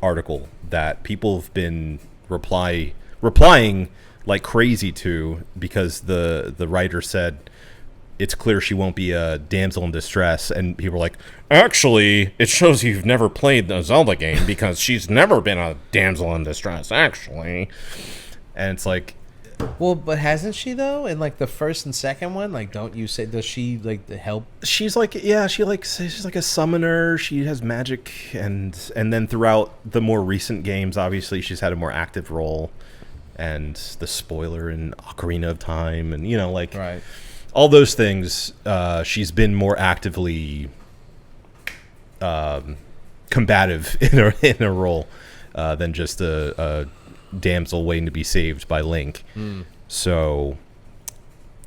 article that people have been replying like crazy to, because the writer said it's clear she won't be a damsel in distress, and people are like, actually, it shows you've never played the Zelda game because she's never been a damsel in distress, actually. And it's like, Well, but hasn't she though? In like the first and second one, like, don't you say, does she like the help? she's like, yeah, she's like a summoner. She has magic, and then throughout the more recent games, obviously she's had a more active role, and the spoiler in Ocarina of Time, and like Right. all those things. She's been more actively combative in her role than just a damsel waiting to be saved by Link. So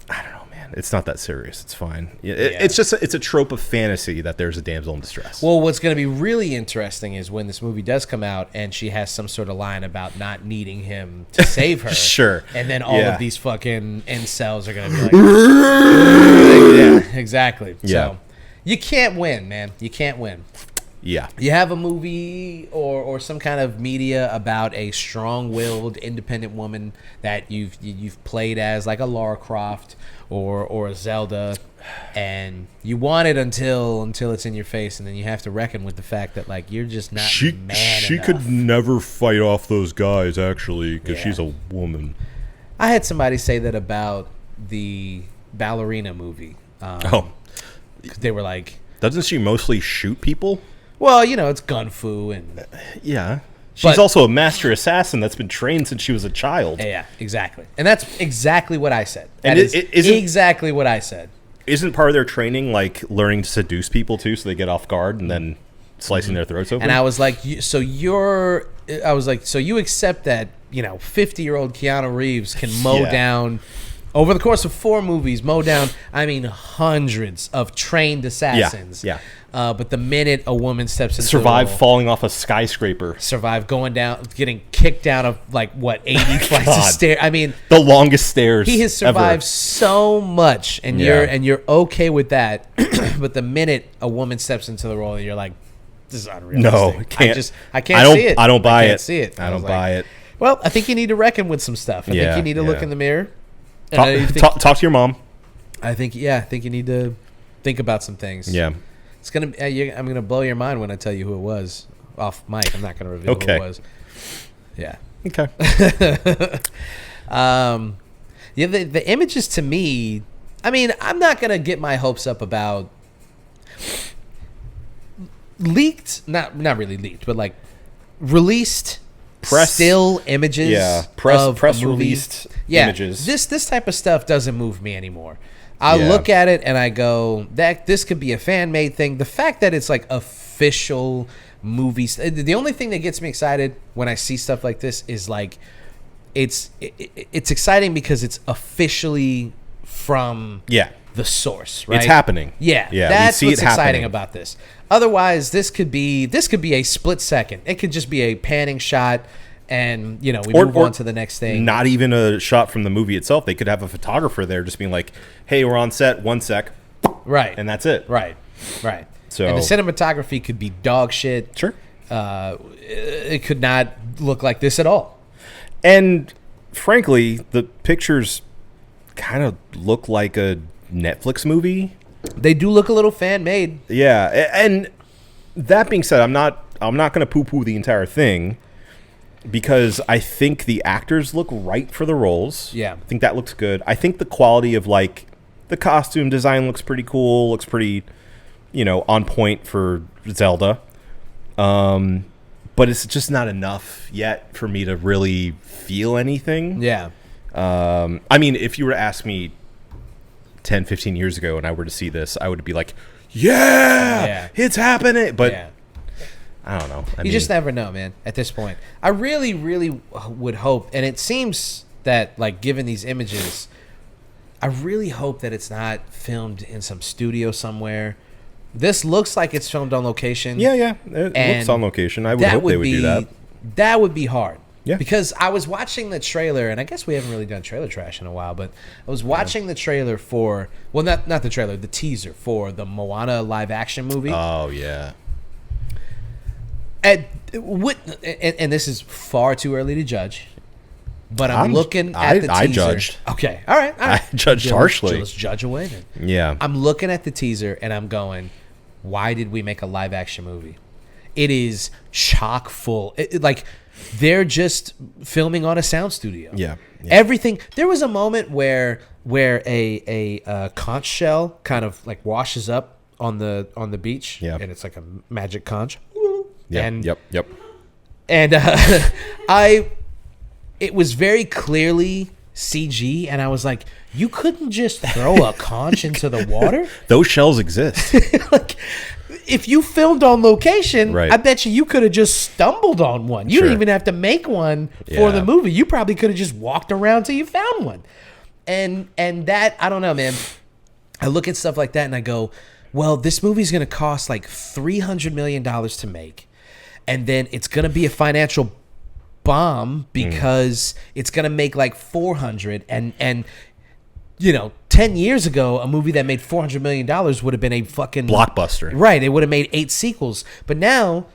I don't know, man. It's not that serious. It's fine. It's just it's a trope of fantasy that there's a damsel in distress. Well, what's going to be really interesting is when this movie does come out and she has some sort of line about not needing him to save her. Sure. And then all Yeah. of these fucking incels are going to be like, yeah, exactly. Yeah. So you can't win, man. You can't win. Yeah. You have a movie or some kind of media about a strong-willed, independent woman that you've played as, like a Lara Croft or a Zelda, and you want it until it's in your face, and then you have to reckon with the fact that like you're just not man enough. could never fight off those guys actually because Yeah. she's a woman. I had somebody say that about the ballerina movie. They were like, Doesn't she mostly shoot people? well, it's gun fu and Yeah. She's But- also a master assassin that's been trained since she was a child. yeah, exactly. And that's exactly what I said. And That is it isn't- exactly what I said. Isn't part of their training like learning to seduce people too, so they get off guard and then slicing their throats open? And I was like, so you accept that 50-year-old Keanu Reeves can mow Yeah. down over the course of 4 movies, hundreds of trained assassins. Yeah. But the minute a woman steps into Survive the role, falling off a skyscraper. survive going down, getting kicked down of 80 flights of God. stairs. I mean, The longest stairs. he has survived ever. so much, and Yeah. you're okay with that. But the minute a woman steps into the role, you're like, this is unrealistic. No, can't. I can't see it. I don't buy I can't it. see it. I was don't like, buy it. Well, I think you need to reckon with some stuff. I think Yeah, you need to look yeah. in the mirror. And I think Talk to your mom. you need to think about some things. Yeah. I'm gonna blow your mind when I tell you who it was off mic. I'm not gonna reveal who it was. Yeah. Okay. Yeah. The images to me. I mean, I'm not gonna get my hopes up about leaked. Not really leaked, but like released. Still images. Yeah. Press released images. This type of stuff doesn't move me anymore. I look at it and I go, that this could be a fan made thing. The fact that it's like official movies. The only thing that gets me excited when I see stuff like this is like it's exciting because it's officially from the source, right? It's happening. Yeah. That's what's exciting about this. Otherwise, this could be a split second. It could just be a panning shot. And, we move on to the next thing. Not even a shot from the movie itself. They could have a photographer there just being like, hey, we're on set, 1 sec. Right. And that's it. Right. So, and the cinematography could be dog shit. Sure. It could not look like this at all. And, frankly, the pictures kind of look like a Netflix movie. They do look a little fan-made. Yeah. And that being said, I'm not going to poo-poo the entire thing. Because I think the actors look right for the roles. Yeah. I think that looks good. I think the quality of, like, the costume design looks pretty cool. Looks pretty, on point for Zelda. But it's just not enough yet for me to really feel anything. Yeah. I mean, if you were to ask me 10, 15 years ago and I were to see this, I would be like, yeah. It's happening. But... Yeah. I don't know. You just never know, man, at this point. I really, really would hope, and it seems that, like, given these images, I really hope that it's not filmed in some studio somewhere. This looks like it's filmed on location. Yeah. It looks on location. I would hope they would do that. That would be hard. Yeah. Because I was watching the trailer, and I guess we haven't really done trailer trash in a while, but I was watching the trailer for, well, not the trailer, the teaser for the Moana live-action movie. Oh, yeah. And this is far too early to judge, but I'm looking at the teaser. I judged. Okay, all right. I judged harshly. Let's judge away then. Yeah. I'm looking at the teaser and I'm going, why did we make a live action movie? It is chock full. Like they're just filming on a sound studio. Yeah. Everything. There was a moment where a conch shell kind of like washes up on the beach. Yeah. And it's like a magic conch. Yeah. Yep. And it was very clearly CG, and I was like, you couldn't just throw a conch into the water? Those shells exist. Like, if you filmed on location, right. I bet you could have just stumbled on one. You didn't even have to make one for the movie. You probably could have just walked around till you found one. And that, I don't know, man. I look at stuff like that and I go, well, this movie's going to cost like $300 million to make. And then it's going to be a financial bomb because it's going to make like 400 and 10 years ago, a movie that made $400 million would have been a fucking blockbuster. Right. It would have made 8 sequels. But now,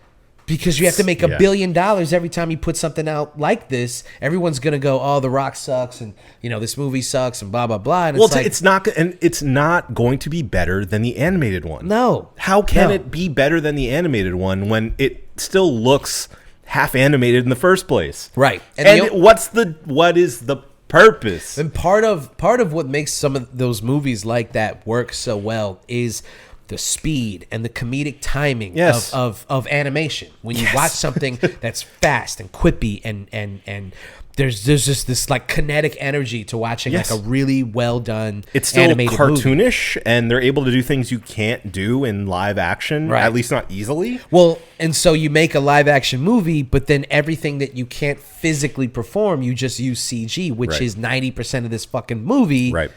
because you have to make $1 billion every time you put something out like this, everyone's going to go, oh, The Rock sucks. And, this movie sucks and blah, blah, blah. And it's not going to be better than the animated one. No. How can it be better than the animated one when it still looks half animated in the first place? Right. And what is the purpose? And part of what makes some of those movies like that work so well is the speed and the comedic timing of animation. When you watch something that's fast and quippy and there's just this like kinetic energy to watching like a really well done it's still animated cartoonish movie. And they're able to do things you can't do in live action, at least not easily. Well, and so you make a live action movie, but then everything that you can't physically perform, you just use CG, which is 90% of this fucking movie. Right.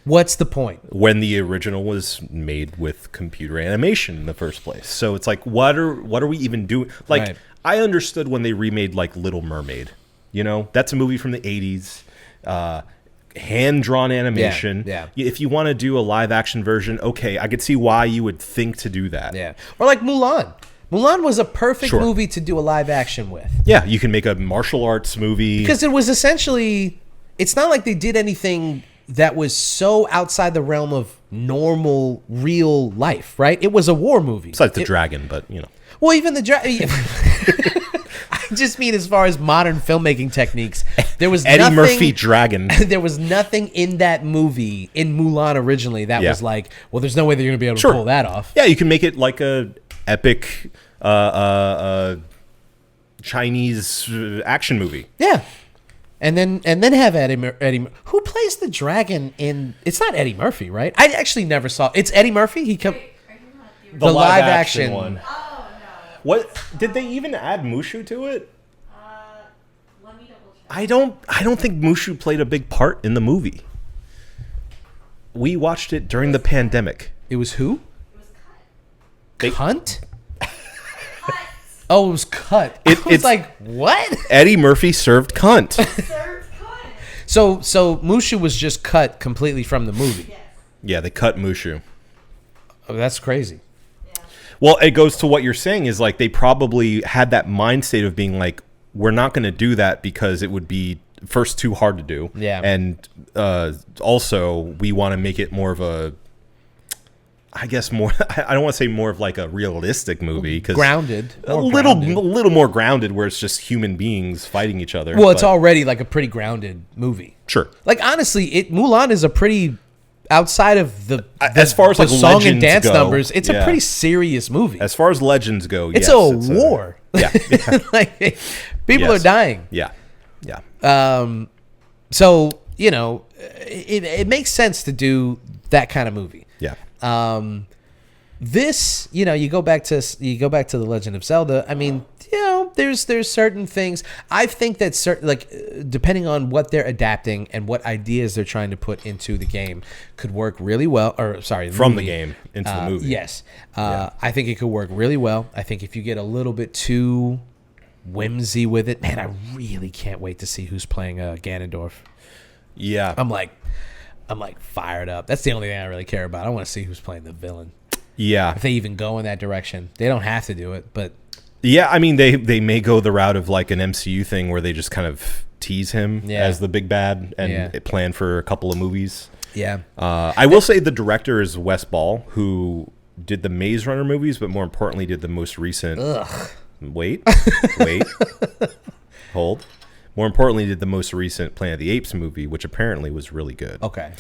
What's the point? When the original was made with computer animation in the first place. So it's like, what are we even doing? Like, I understood when they remade like Little Mermaid. That's a movie from the 80s. Hand-drawn animation. Yeah. If you want to do a live-action version, okay, I could see why you would think to do that. Yeah. Or like Mulan. Mulan was a perfect movie to do a live-action with. Yeah, you can make a martial arts movie. Because it was essentially... It's not like they did anything that was so outside the realm of normal real life, right? It was a war movie. Besides the dragon, but Well, even the dragon. I just mean as far as modern filmmaking techniques, there was Eddie nothing, Murphy dragon. There was nothing in that movie in Mulan originally that was like, well, there's no way they're going to be able to pull that off. Yeah, you can make it like a epic Chinese action movie. Yeah. And then have Eddie who plays the dragon in. It's not Eddie Murphy, right? I actually never saw. It's Eddie Murphy. He come The live action one. Oh no! What did they even add Mushu to it? Let me double check. I don't think Mushu played a big part in the movie. We watched it during the pandemic. It was who? It was cut. Cunt? Oh, it was cut. It's like, what? Eddie Murphy served cunt. Served cut. So Mushu was just cut completely from the movie. Yes. Yeah, they cut Mushu. Oh, that's crazy. Yeah. Well, it goes to what you're saying is like they probably had that mind state of being like, we're not going to do that because it would be first too hard to do. Yeah. And also we want to make it more of a, I guess more, I don't want to say more of like a realistic movie. Cause Grounded. A little more grounded where it's just human beings fighting each other. Well, it's already like a pretty grounded movie. Sure. Like, honestly, Mulan is a pretty, outside of the as far as the like song and legends dance go, numbers, it's a pretty serious movie. As far as legends go, It's yes, a war. Yeah. Like, people are dying. Yeah. Yeah. So, it makes sense to do that kind of movie. Yeah. This, you go back to The Legend of Zelda. I mean, there's certain things. I think that depending on what they're adapting and what ideas they're trying to put into the game could work really well. Or sorry, from the game into the movie. Yes, I think it could work really well. I think if you get a little bit too whimsy with it, man, I really can't wait to see who's playing Ganondorf. Yeah. I'm like fired up. That's the only thing I really care about. I want to see who's playing the villain. Yeah. If they even go in that direction. They don't have to do it, but yeah, I mean they may go the route of like an MCU thing where they just kind of tease him as the big bad and plan for a couple of movies. Yeah. I will say the director is Wes Ball, who did the Maze Runner movies, but more importantly did the most recent Wait. Hold. More importantly, did the most recent Planet of the Apes movie, which apparently was really good. Okay.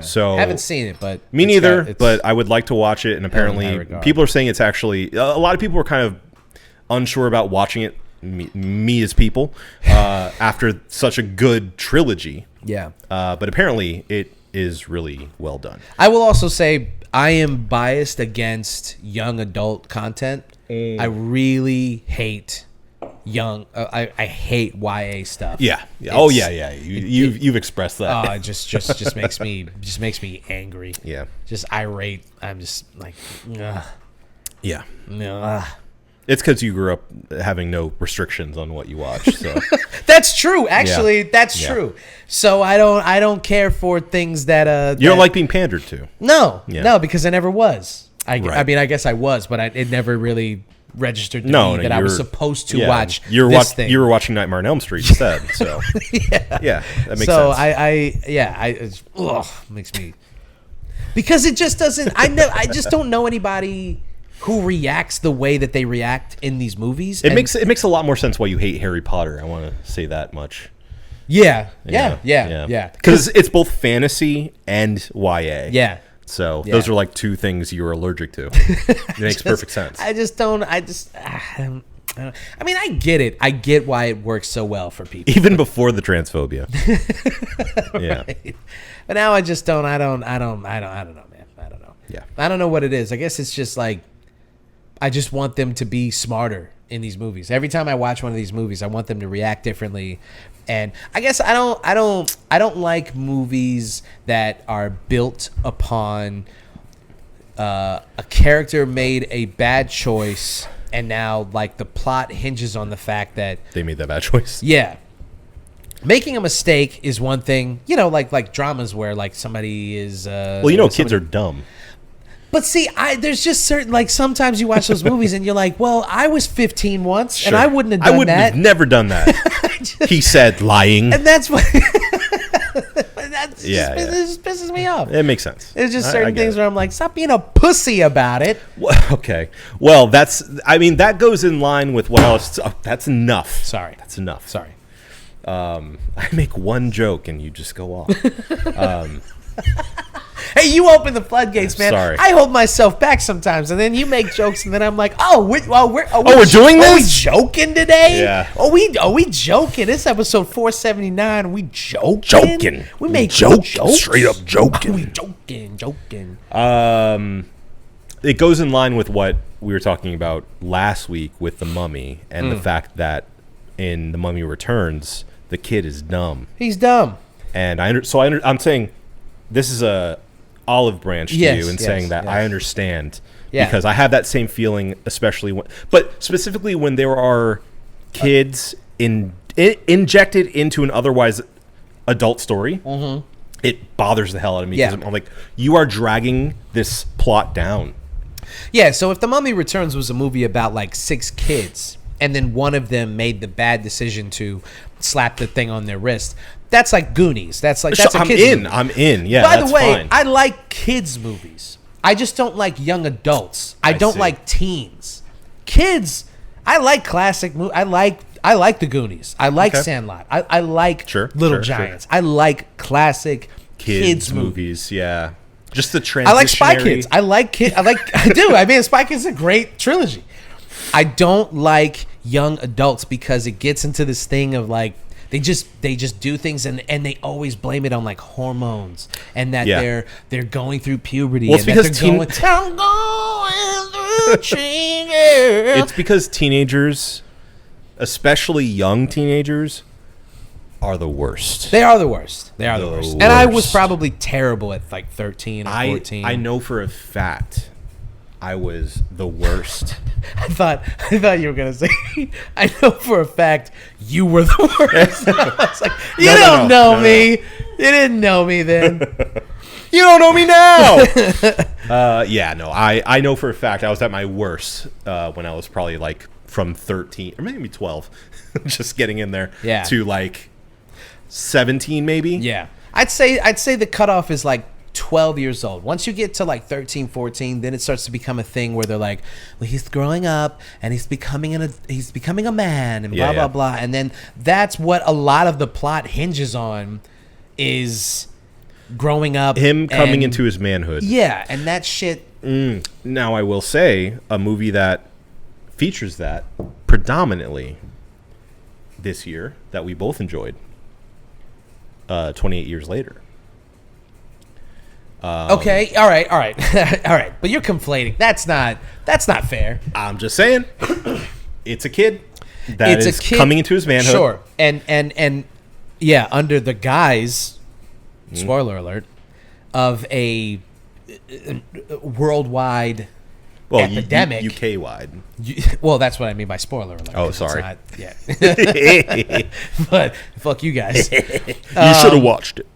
So I haven't seen it, but me neither. But I would like to watch it, and apparently people are saying it's actually a lot of people were kind of unsure about watching it. Me as people after such a good trilogy. Yeah. But apparently it is really well done. I will also say I am biased against young adult content. I really hate I hate YA stuff. Yeah. Oh yeah. You've expressed that. It just makes me angry. Yeah. Just irate. I'm just like, ugh. Yeah. Ugh. It's because you grew up having no restrictions on what you watch. So that's true. Actually, that's true. So I don't care for things that you don't like being pandered to. No, because I never was. I mean, I guess I was, but it never really registered to me that I was supposed to watch this thing. You were watching Nightmare on Elm Street instead. So yeah, that makes sense. So makes me, because it just doesn't. I just don't know anybody who reacts the way that they react in these movies. It makes a lot more sense why you hate Harry Potter. I want to say that much. Yeah. Because it's both fantasy and YA. Yeah. So those are like two things you're allergic to. It makes perfect sense. I mean, I get it. I get why it works so well for people. Even before the transphobia. Yeah. Right. But now I just don't. I don't know, man. I don't know. Yeah. I don't know what it is. I guess it's just like, I just want them to be smarter in these movies. Every time I watch one of these movies, I want them to react differently. And I guess I don't like movies that are built upon a character made a bad choice and now like the plot hinges on the fact that they made that bad choice. Yeah. Making a mistake is one thing, like dramas where like somebody is kids are dumb. But see, there's just certain, like, sometimes you watch those movies and you're like, well, I was 15 once, and I wouldn't have done that. I wouldn't have never done that. He said, lying. And that's what... Yeah, It just pisses me off. It makes sense. There's just I certain get things it. where I'm like, stop being a pussy about it. Well, okay. Well, that goes in line with what else. Oh, that's enough. Sorry. That's enough. Sorry. I make one joke and you just go off. Hey, you open the floodgates, man. Sorry. I hold myself back sometimes, and then you make jokes, and then I'm like, we're doing Are we this? joking today? Yeah. Are we joking? This episode 479. Are we joking? Joking. We make Joking. jokes. Straight up joking. Are we joking? It goes in line with what we were talking about last week with the Mummy and the fact that in The Mummy Returns, the kid is dumb. He's dumb. And I'm saying this is a olive branch to you in saying that I understand because I have that same feeling, especially specifically when there are kids injected into an otherwise adult story. Mm-hmm. It bothers the hell out of me because I'm like, you are dragging this plot down. Yeah, so if The Mummy Returns was a movie about like 6 kids and then one of them made the bad decision to slap the thing on their wrist, that's like Goonies. That's a kid's movie. I'm in. Yeah. By the way, fine. I like kids movies. I just don't like young adults. I don't see. like teens. Kids, I like classic movies. I like the Goonies. I like Sandlot. I like Little Giants. I like classic kids movies. Yeah. Just the transitionary. I like Spy Kids. I do. I mean, Spy Kids is a great trilogy. I don't like young adults because it gets into this thing of like they just do things and they always blame it on like hormones and that they're going through puberty. Well, it's and because I'm going through changes. It's because teenagers, especially young teenagers, are the worst. They are the worst. They are the worst. worst. And I was probably terrible at like 13 or 14. I know for a fact I was the worst. I thought you were gonna say. I know for a fact you were the worst. I was like, you don't know me. You didn't know me then. You don't know me now. I know for a fact I was at my worst when I was probably like from 13 or maybe 12, just getting in there to like 17 maybe. Yeah, I'd say the cutoff is like 12 years old. Once you get to like 13, 14, then it starts to become a thing where they're like, well, he's growing up and he's becoming a man and blah blah. And then that's what a lot of the plot hinges on, is growing up, him coming into his manhood. Yeah, and that shit. Now I will say a movie that features that predominantly this year that we both enjoyed, 28 Years Later. Okay, all right, all right. But you're conflating. That's not fair. I'm just saying, it's a kid that is coming into his manhood. Sure, and yeah, under the guise, spoiler alert, of a worldwide epidemic, UK wide. Well, that's what I mean by spoiler alert. Oh, sorry. But fuck you guys. You should have watched it.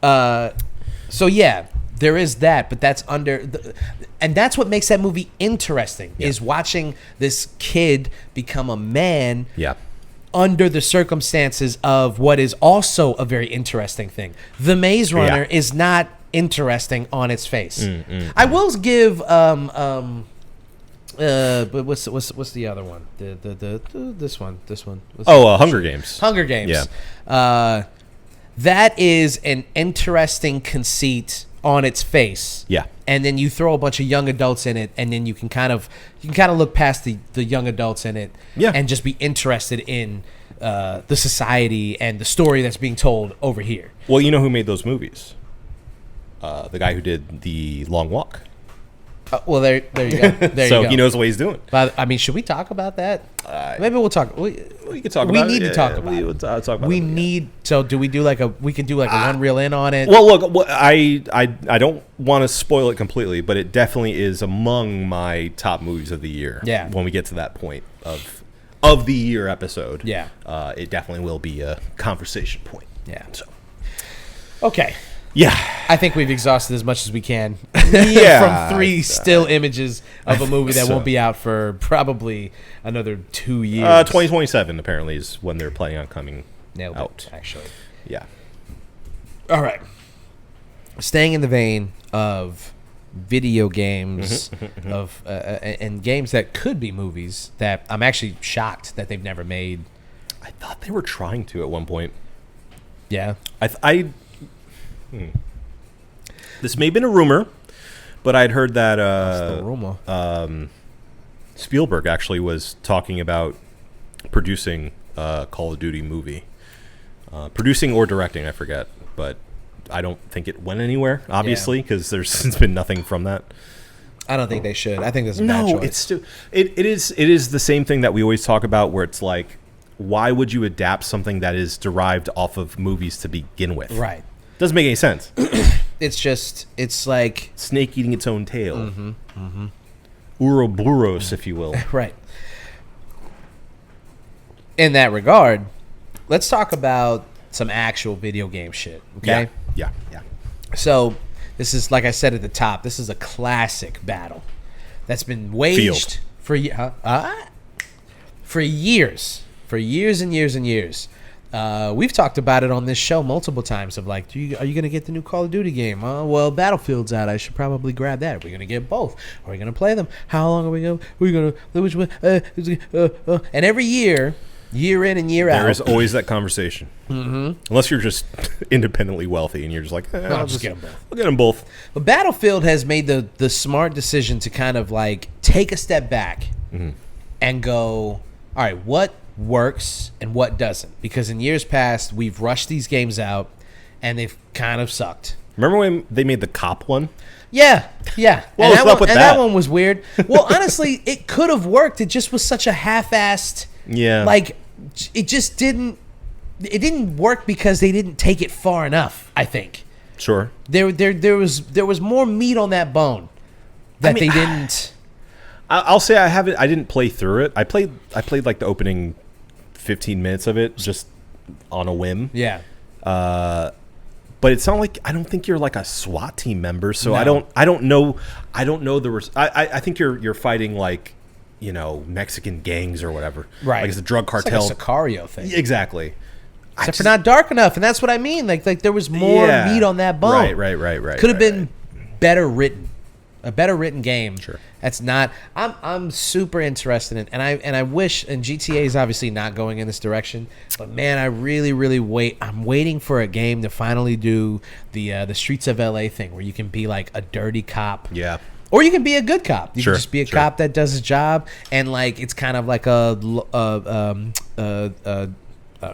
So yeah. There is that, but that's and that's what makes that movie interesting, is watching this kid become a man under the circumstances of what is also a very interesting thing. The Maze Runner is not interesting on its face. I will give but what's the other one? This one. Hunger Games. Hunger Games. Yeah. That is an interesting conceit on its face. Yeah. And then you throw a bunch of young adults in it, and then you can kind of look past the young adults in it and just be interested in the society and the story that's being told over here. Well, you know who made those movies? The guy who did The Long Walk. Well, there you go. So he knows what he's doing. But I mean, should we talk about that? Maybe we'll talk. We can talk about it. We need to talk about it. We'll talk about we it. need. So do we do like a? We could do like a one reel in on it. Well, look, I don't want to spoil it completely, but it definitely is among my top movies of the year. Yeah. When we get to that point of the year episode. Yeah. It definitely will be a conversation point. Yeah. So. Okay. Yeah. I think we've exhausted as much as we can Yeah. from 3 still images of a movie that won't be out for probably another 2 years. 2027 apparently is when they're planning on coming Nailed out. it, actually. Yeah. All right. staying in the vein of video games of and games that could be movies that I'm actually shocked that they've never made. I thought they were trying to at one point. Yeah. This may have been a rumor, but I'd heard that That's the rumor. Spielberg actually was talking about producing a Call of Duty movie. Producing or directing, I forget. But I don't think it went anywhere, obviously, because there's been nothing from that. I don't think they should. I think that's a bad choice. It is the same thing that we always talk about, where it's like, why would you adapt something that is derived off of movies to begin with? Right. Doesn't make any sense. It's like Snake eating its own tail. Ouroboros, if you will. right. In that regard, let's talk about some actual video game shit. Okay. Yeah. So this is, like I said at the top, this is a classic battle that's been waged for years and years and years. We've talked about it on this show multiple times of like, are you going to get the new Call of Duty game? Well, Battlefield's out. I should probably grab that. Are we going to get both? Are we going to play them? How long are we going? We're going to which one? And every year in and year out, there is always that conversation. Unless you're just independently wealthy and you're just like, I'll just get them both. I'll get them both. But Battlefield has made the smart decision to kind of like take a step back and go, all right, what works and what doesn't? Because in years past, we've rushed these games out and they've kind of sucked. Remember when they made the cop one? Yeah. What was up with that? That one was weird. Well, honestly, it could have worked. It just was such a half-assed. Yeah. Like, it just didn't. It didn't work because they didn't take it far enough, I think. Sure. There was more meat on that bone that they didn't. I'll say I didn't play through it. I played like the opening 15 minutes of it just on a whim. Yeah. But it's not like, I don't think you're like a SWAT team member, so No. I don't know I think you're fighting like, Mexican gangs or whatever. Right. Like it's a drug cartel. It's like a Sicario thing. Exactly. Except for not dark enough, and that's what I mean. Like there was more meat on that bone. Right. Could have been better written. A better written game. Sure. That's not. I'm super interested in, and I wish. And GTA is obviously not going in this direction, but man, I really I'm waiting for a game to finally do the Streets of LA thing, where you can be like a dirty cop. Yeah. Or you can be a good cop. You Sure, can just be a sure. cop that does his job, and like it's kind of like a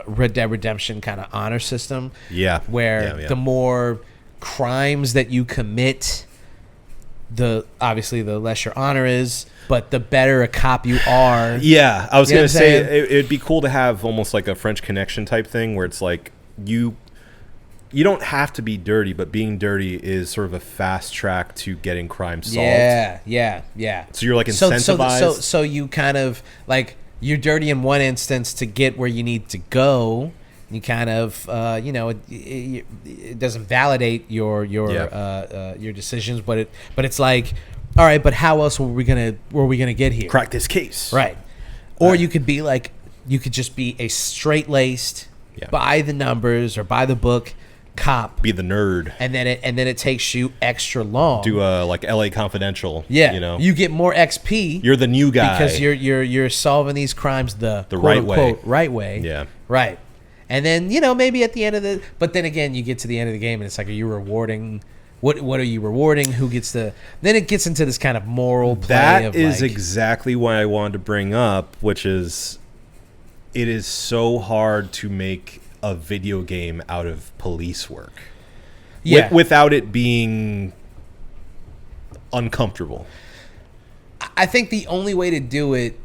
Red Dead Redemption kind of honor system. Yeah. Where the more crimes that you commit, obviously the less your honor is, but the better a cop you are. Yeah, I was You know going to what I'm say saying? it'd be cool to have almost like a French Connection type thing where it's like you don't have to be dirty, but being dirty is sort of a fast track to getting crime solved. Yeah. So you're like incentivized. So you kind of like you're dirty in one instance to get where you need to go. You kind of it doesn't validate your decisions, but it's like, all right, but how else were we gonna get here? Crack this case, Right? Or you could be like, you could just be a straight-laced, by the numbers or by the book cop, be the nerd, and then it takes you extra long. do like LA Confidential. Yeah, you get more XP. You're the new guy because you're solving these crimes the right way. quote, right way. Yeah, right. And then maybe at the end of but then again you get to the end of the game and it's like, are you rewarding? What are you rewarding? Who gets the? Then it gets into this kind of moral play. That is exactly why I wanted to bring up, which is, it is so hard to make a video game out of police work. Yeah. Without it being uncomfortable. I think the only way to do it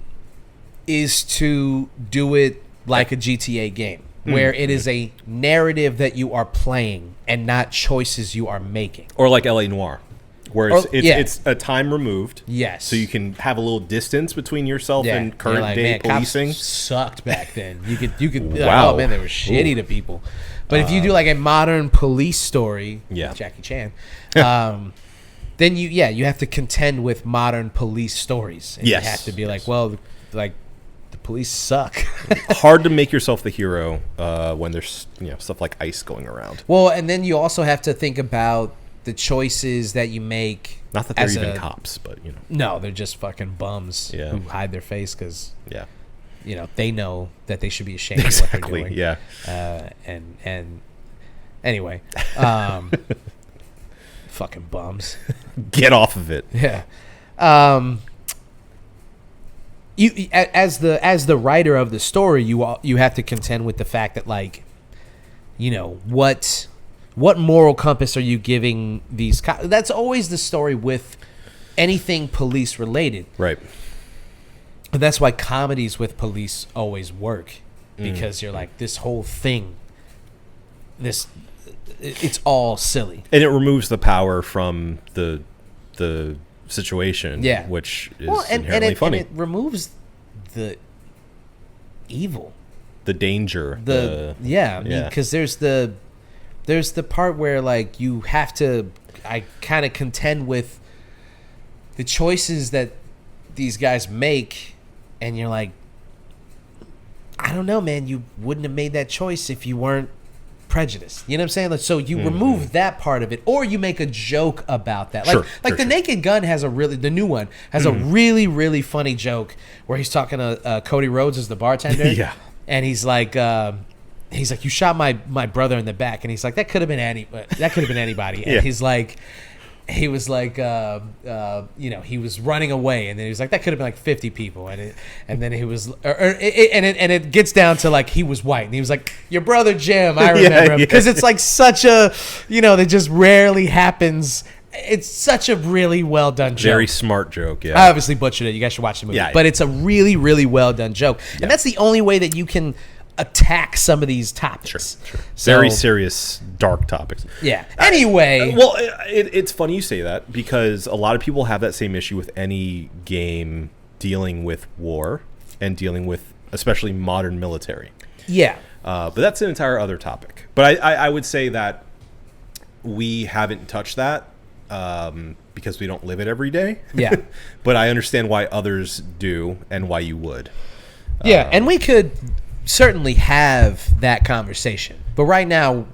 is to do it like a GTA game, where it is a narrative that you are playing and not choices you are making. Or like LA Noire, where it's a time removed. Yes. So you can have a little distance between yourself and current like, day man, policing. Cops sucked back then. You could Wow. oh man, they were shitty to people. But if you do like a modern police story, Jackie Chan, then you have to contend with modern police stories. And Yes. you have to be like, well, like the police suck. Hard to make yourself the hero when there's stuff like ICE going around. Well, and then you also have to think about the choices that you make. Not that they're even cops, but you know. No, they're just fucking bums who hide their face because they know that they should be ashamed of what they're doing. Yeah. And anyway, fucking bums. Get off of it. Yeah. You as the writer of the story, you have to contend with the fact that, like, you know, what moral compass are you giving these that's always the story with anything police related. Right. And that's why comedies with police always work, because you're like, this whole thing, it's all silly. And it removes the power from the situation, which is inherently funny. And it removes the evil, the danger, because there's the part where, like, you have to, I kind of contend with the choices that these guys make, and you're like, I don't know, man, you wouldn't have made that choice if you weren't prejudiced. You know what I'm saying? Like, so you remove that part of it, or you make a joke about that. Like the Naked Gun has the new one has a really, really funny joke where he's talking to Cody Rhodes as the bartender. Yeah. And he's like, you shot my brother in the back, and he's like, that could have been anybody. And he's like, he was like, he was running away, and then he was like, that could have been like 50 people, and then he was, and it gets down to, like, he was white, and he was like, your brother Jim, I remember him, because it's like such a, that just rarely happens. It's such a really well done joke. Very smart joke. Yeah, I obviously butchered it. You guys should watch the movie, but it's a really, really well done joke, and that's the only way that you can attack some of these topics. Sure. Very serious, dark topics. Yeah. Anyway. Well, it's funny you say that, because a lot of people have that same issue with any game dealing with war and dealing with especially modern military. Yeah. But that's an entire other topic. But I would say that we haven't touched that because we don't live it every day. Yeah. But I understand why others do and why you would. Yeah, and we could certainly have that conversation, but right now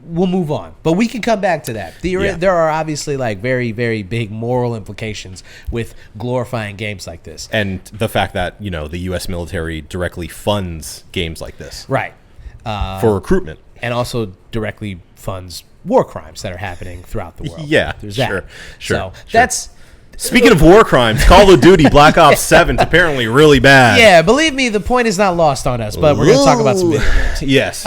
we'll move on, but we can come back to that. There are obviously, like, very, very big moral implications with glorifying games like this, and the fact that, the U.S. military directly funds games like this, right, for recruitment, and also directly funds war crimes that are happening throughout the world. There's that. Sure. That's speaking of war crimes, Call of Duty Black Ops 7 is apparently really bad. Yeah, believe me, the point is not lost on us, but we're going to talk about some video games. Yes.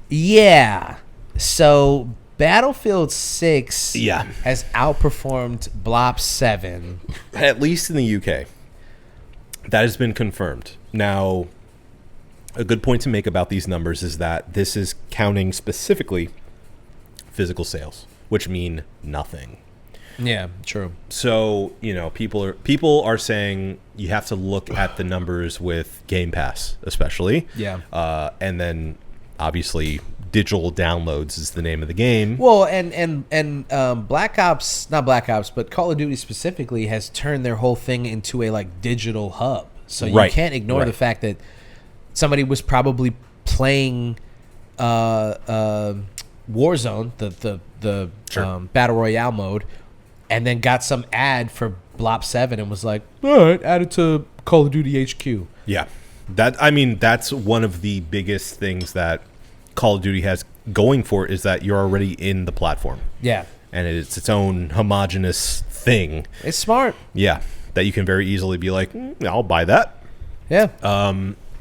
Yeah. So Battlefield 6 has outperformed BLOP 7. At least in the UK. That has been confirmed. Now, a good point to make about these numbers is that this is counting specifically physical sales, which mean nothing. Yeah, true. So, people are saying you have to look at the numbers with Game Pass, especially. Yeah. And then, obviously, digital downloads is the name of the game. Well, and Black Ops, not Black Ops, but Call of Duty specifically has turned their whole thing into a, like, digital hub. So you can't ignore the fact that somebody was probably playing Warzone, the Battle Royale mode, and then got some ad for BLOP 7 and was like, all right, add it to Call of Duty HQ. Yeah. That's one of the biggest things that Call of Duty has going for it, is that you're already in the platform. Yeah. And it's its own homogenous thing. It's smart. Yeah. That you can very easily be like, I'll buy that. Yeah.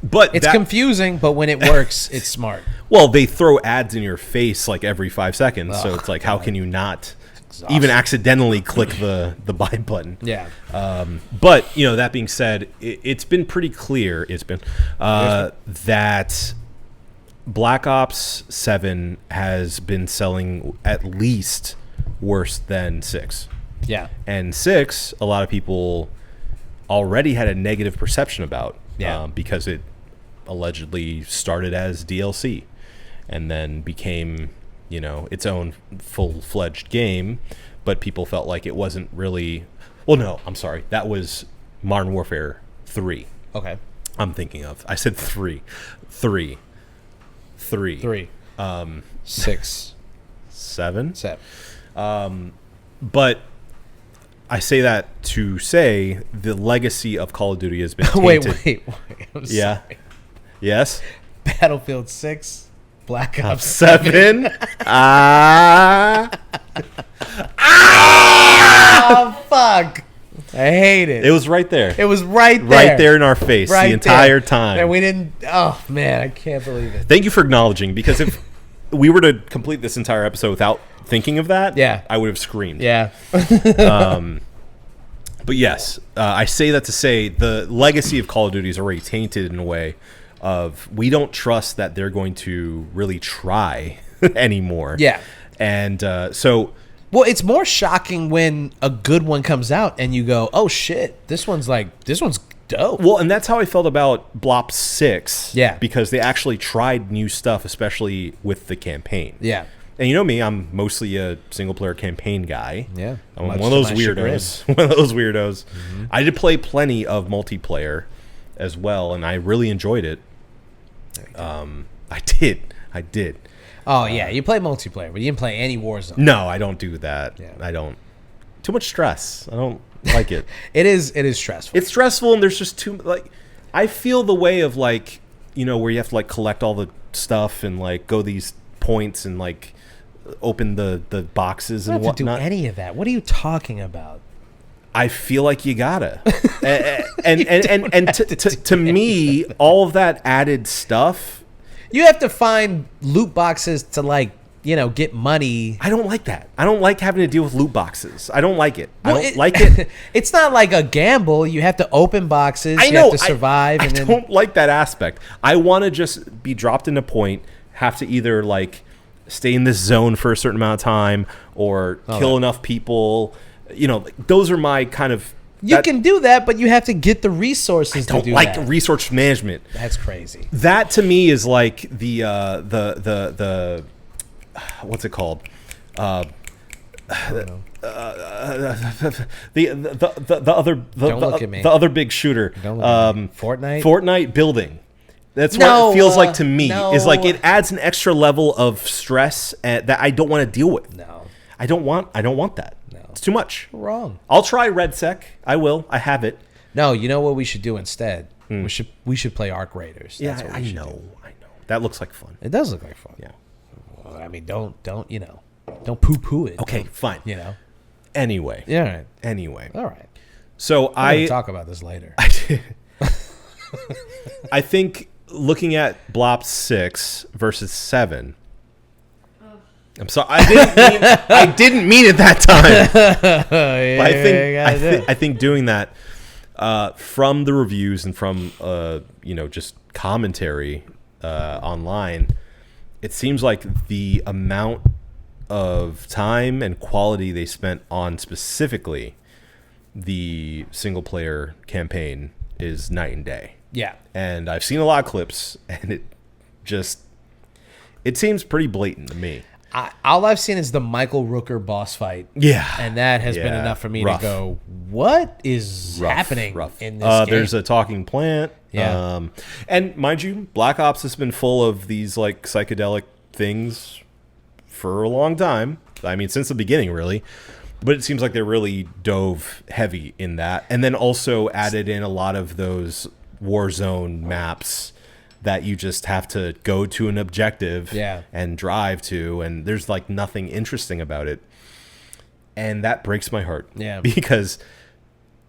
But it's confusing, but when it works, it's smart. Well, they throw ads in your face like every 5 seconds. So it's like, how can you not even accidentally click the buy button? Yeah. But, that being said, it's been pretty clear. That Black Ops 7 has been selling at least worse than 6. Yeah. And 6, a lot of people already had a negative perception about, because it allegedly started as DLC and then became, its own full-fledged game, but people felt like it wasn't really. Well, no, I'm sorry. That was Modern Warfare 3. Okay. I'm thinking of. I said 3. 6. 7. But I say that to say the legacy of Call of Duty has been tainted. wait. I'm Yeah. sorry. Yes. Battlefield 6, Black Ops 7. Oh, fuck. I hate it. It was right there. It was right there. Right there in our face Right the entire there. time. And we didn't. Oh, man. I can't believe it. Thank you for acknowledging, because if we were to complete this entire episode without thinking of that, Yeah. I would have screamed. Yeah. But yes, I say that to say the legacy of Call of Duty is already tainted in a way of we don't trust that they're going to really try anymore. Yeah. And so... Well, it's more shocking when a good one comes out and you go, "Oh shit, this one's dope." Well, and that's how I felt about Blop 6. Yeah. Because they actually tried new stuff, especially with the campaign. Yeah. And you know me, I'm mostly a single-player campaign guy. Yeah. I'm Much one of to those my weirdos. One of those weirdos. I did play plenty of multiplayer as well, and I really enjoyed it. I did. Oh yeah, you play multiplayer, but you didn't play any Warzone. No, I don't do that. Yeah. I don't. Too much stress. I don't like it. It is stressful. It's stressful, and there's just too like. I feel the way of like, you know, where you have to like collect all the stuff and like go these points and like open the boxes You and don't have to do whatnot. any of that. What are you talking about? I feel like you gotta, and to me, all of that added stuff. You have to find loot boxes to like, you know, get money. I don't like that. I don't like having to deal with loot boxes. I don't like it. Well, I don't like it. It's not like a gamble. You have to open boxes. I You know. have to survive. I and then don't like that aspect. I want to just be dropped in a point, have to either like stay in this zone for a certain amount of time or kill enough people. You know, like, those are my kind of. you can do that, but you have to get the resources to Don't do like that. resource management. That's crazy. That to me is like the what's it called? The other big shooter. Don't look at me. Fortnite? Fortnite building. That's No, what it feels like to me. no. Is like it adds an extra level of stress that I don't want to deal with. No. I don't want that. No. It's too much. Wrong. I'll try RedSec. I will. I have it. No, you know what we should do instead? We should play Arc Raiders. That's what we I should know. do. I know. That looks like fun. It does look like fun. Yeah. Well, I mean, don't you know? Don't poo-poo it. Okay, Don't, fine. You know. Anyway. Yeah. All right. Anyway. All right. So We'll I talk about this later. I think looking at Blop 6 versus 7. I'm sorry. I didn't mean it that time. But I think doing that from the reviews and from just commentary online, it seems like the amount of time and quality they spent on specifically the single player campaign is night and day. Yeah. And I've seen a lot of clips, and it seems pretty blatant to me. All I've seen is the Michael Rooker boss fight. Yeah. And that has been enough for me to go, what is happening in this game? There's a talking plant. Yeah. And mind you, Black Ops has been full of these like psychedelic things for a long time. I mean, since the beginning, really. But it seems like they really dove heavy in that. And then also added in a lot of those Warzone maps that you just have to go to an objective and drive to, and there's like nothing interesting about it. And that breaks my heart. Yeah. Because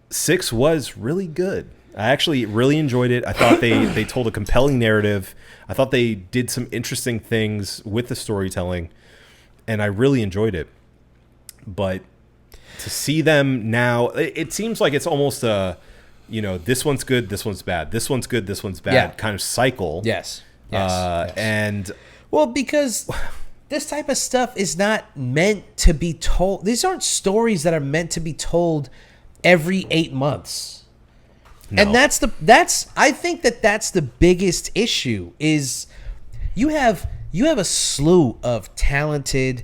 6 was really good. I actually really enjoyed it. I thought they told a compelling narrative. I thought they did some interesting things with the storytelling, and I really enjoyed it. But to see them now, it seems like it's almost a this one's good, this one's bad. This one's good, this one's bad kind of cycle. Yes. And well, because this type of stuff is not meant to be told. These aren't stories that are meant to be told every 8 months. No. And I think that's the biggest issue is you have a slew of talented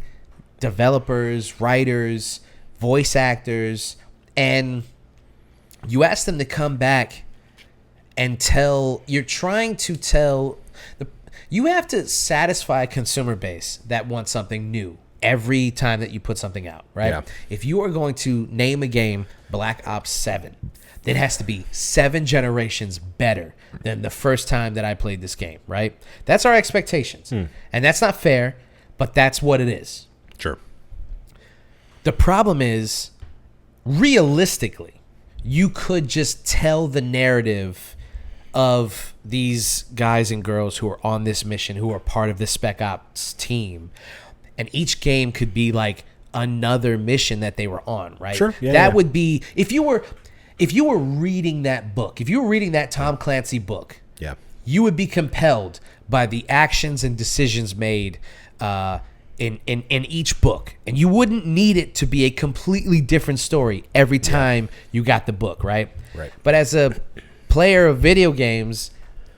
developers, writers, voice actors, and you ask them to come back and you have to satisfy a consumer base that wants something new every time that you put something out, right? Yeah. If you are going to name a game Black Ops 7, it has to be 7 generations better than the first time that I played this game, right? That's our expectations. And that's not fair, but that's what it is. Sure. The problem is, realistically, you could just tell the narrative of these guys and girls who are on this mission, who are part of the Spec Ops team, and each game could be like another mission that they were on, right? Sure. Yeah, that yeah. would be if you were reading that book, if you were reading that Tom Clancy book, Yeah. you would be compelled by the actions and decisions made in each book, and you wouldn't need it to be a completely different story every time you got the book, right? Right. But as a player of video games,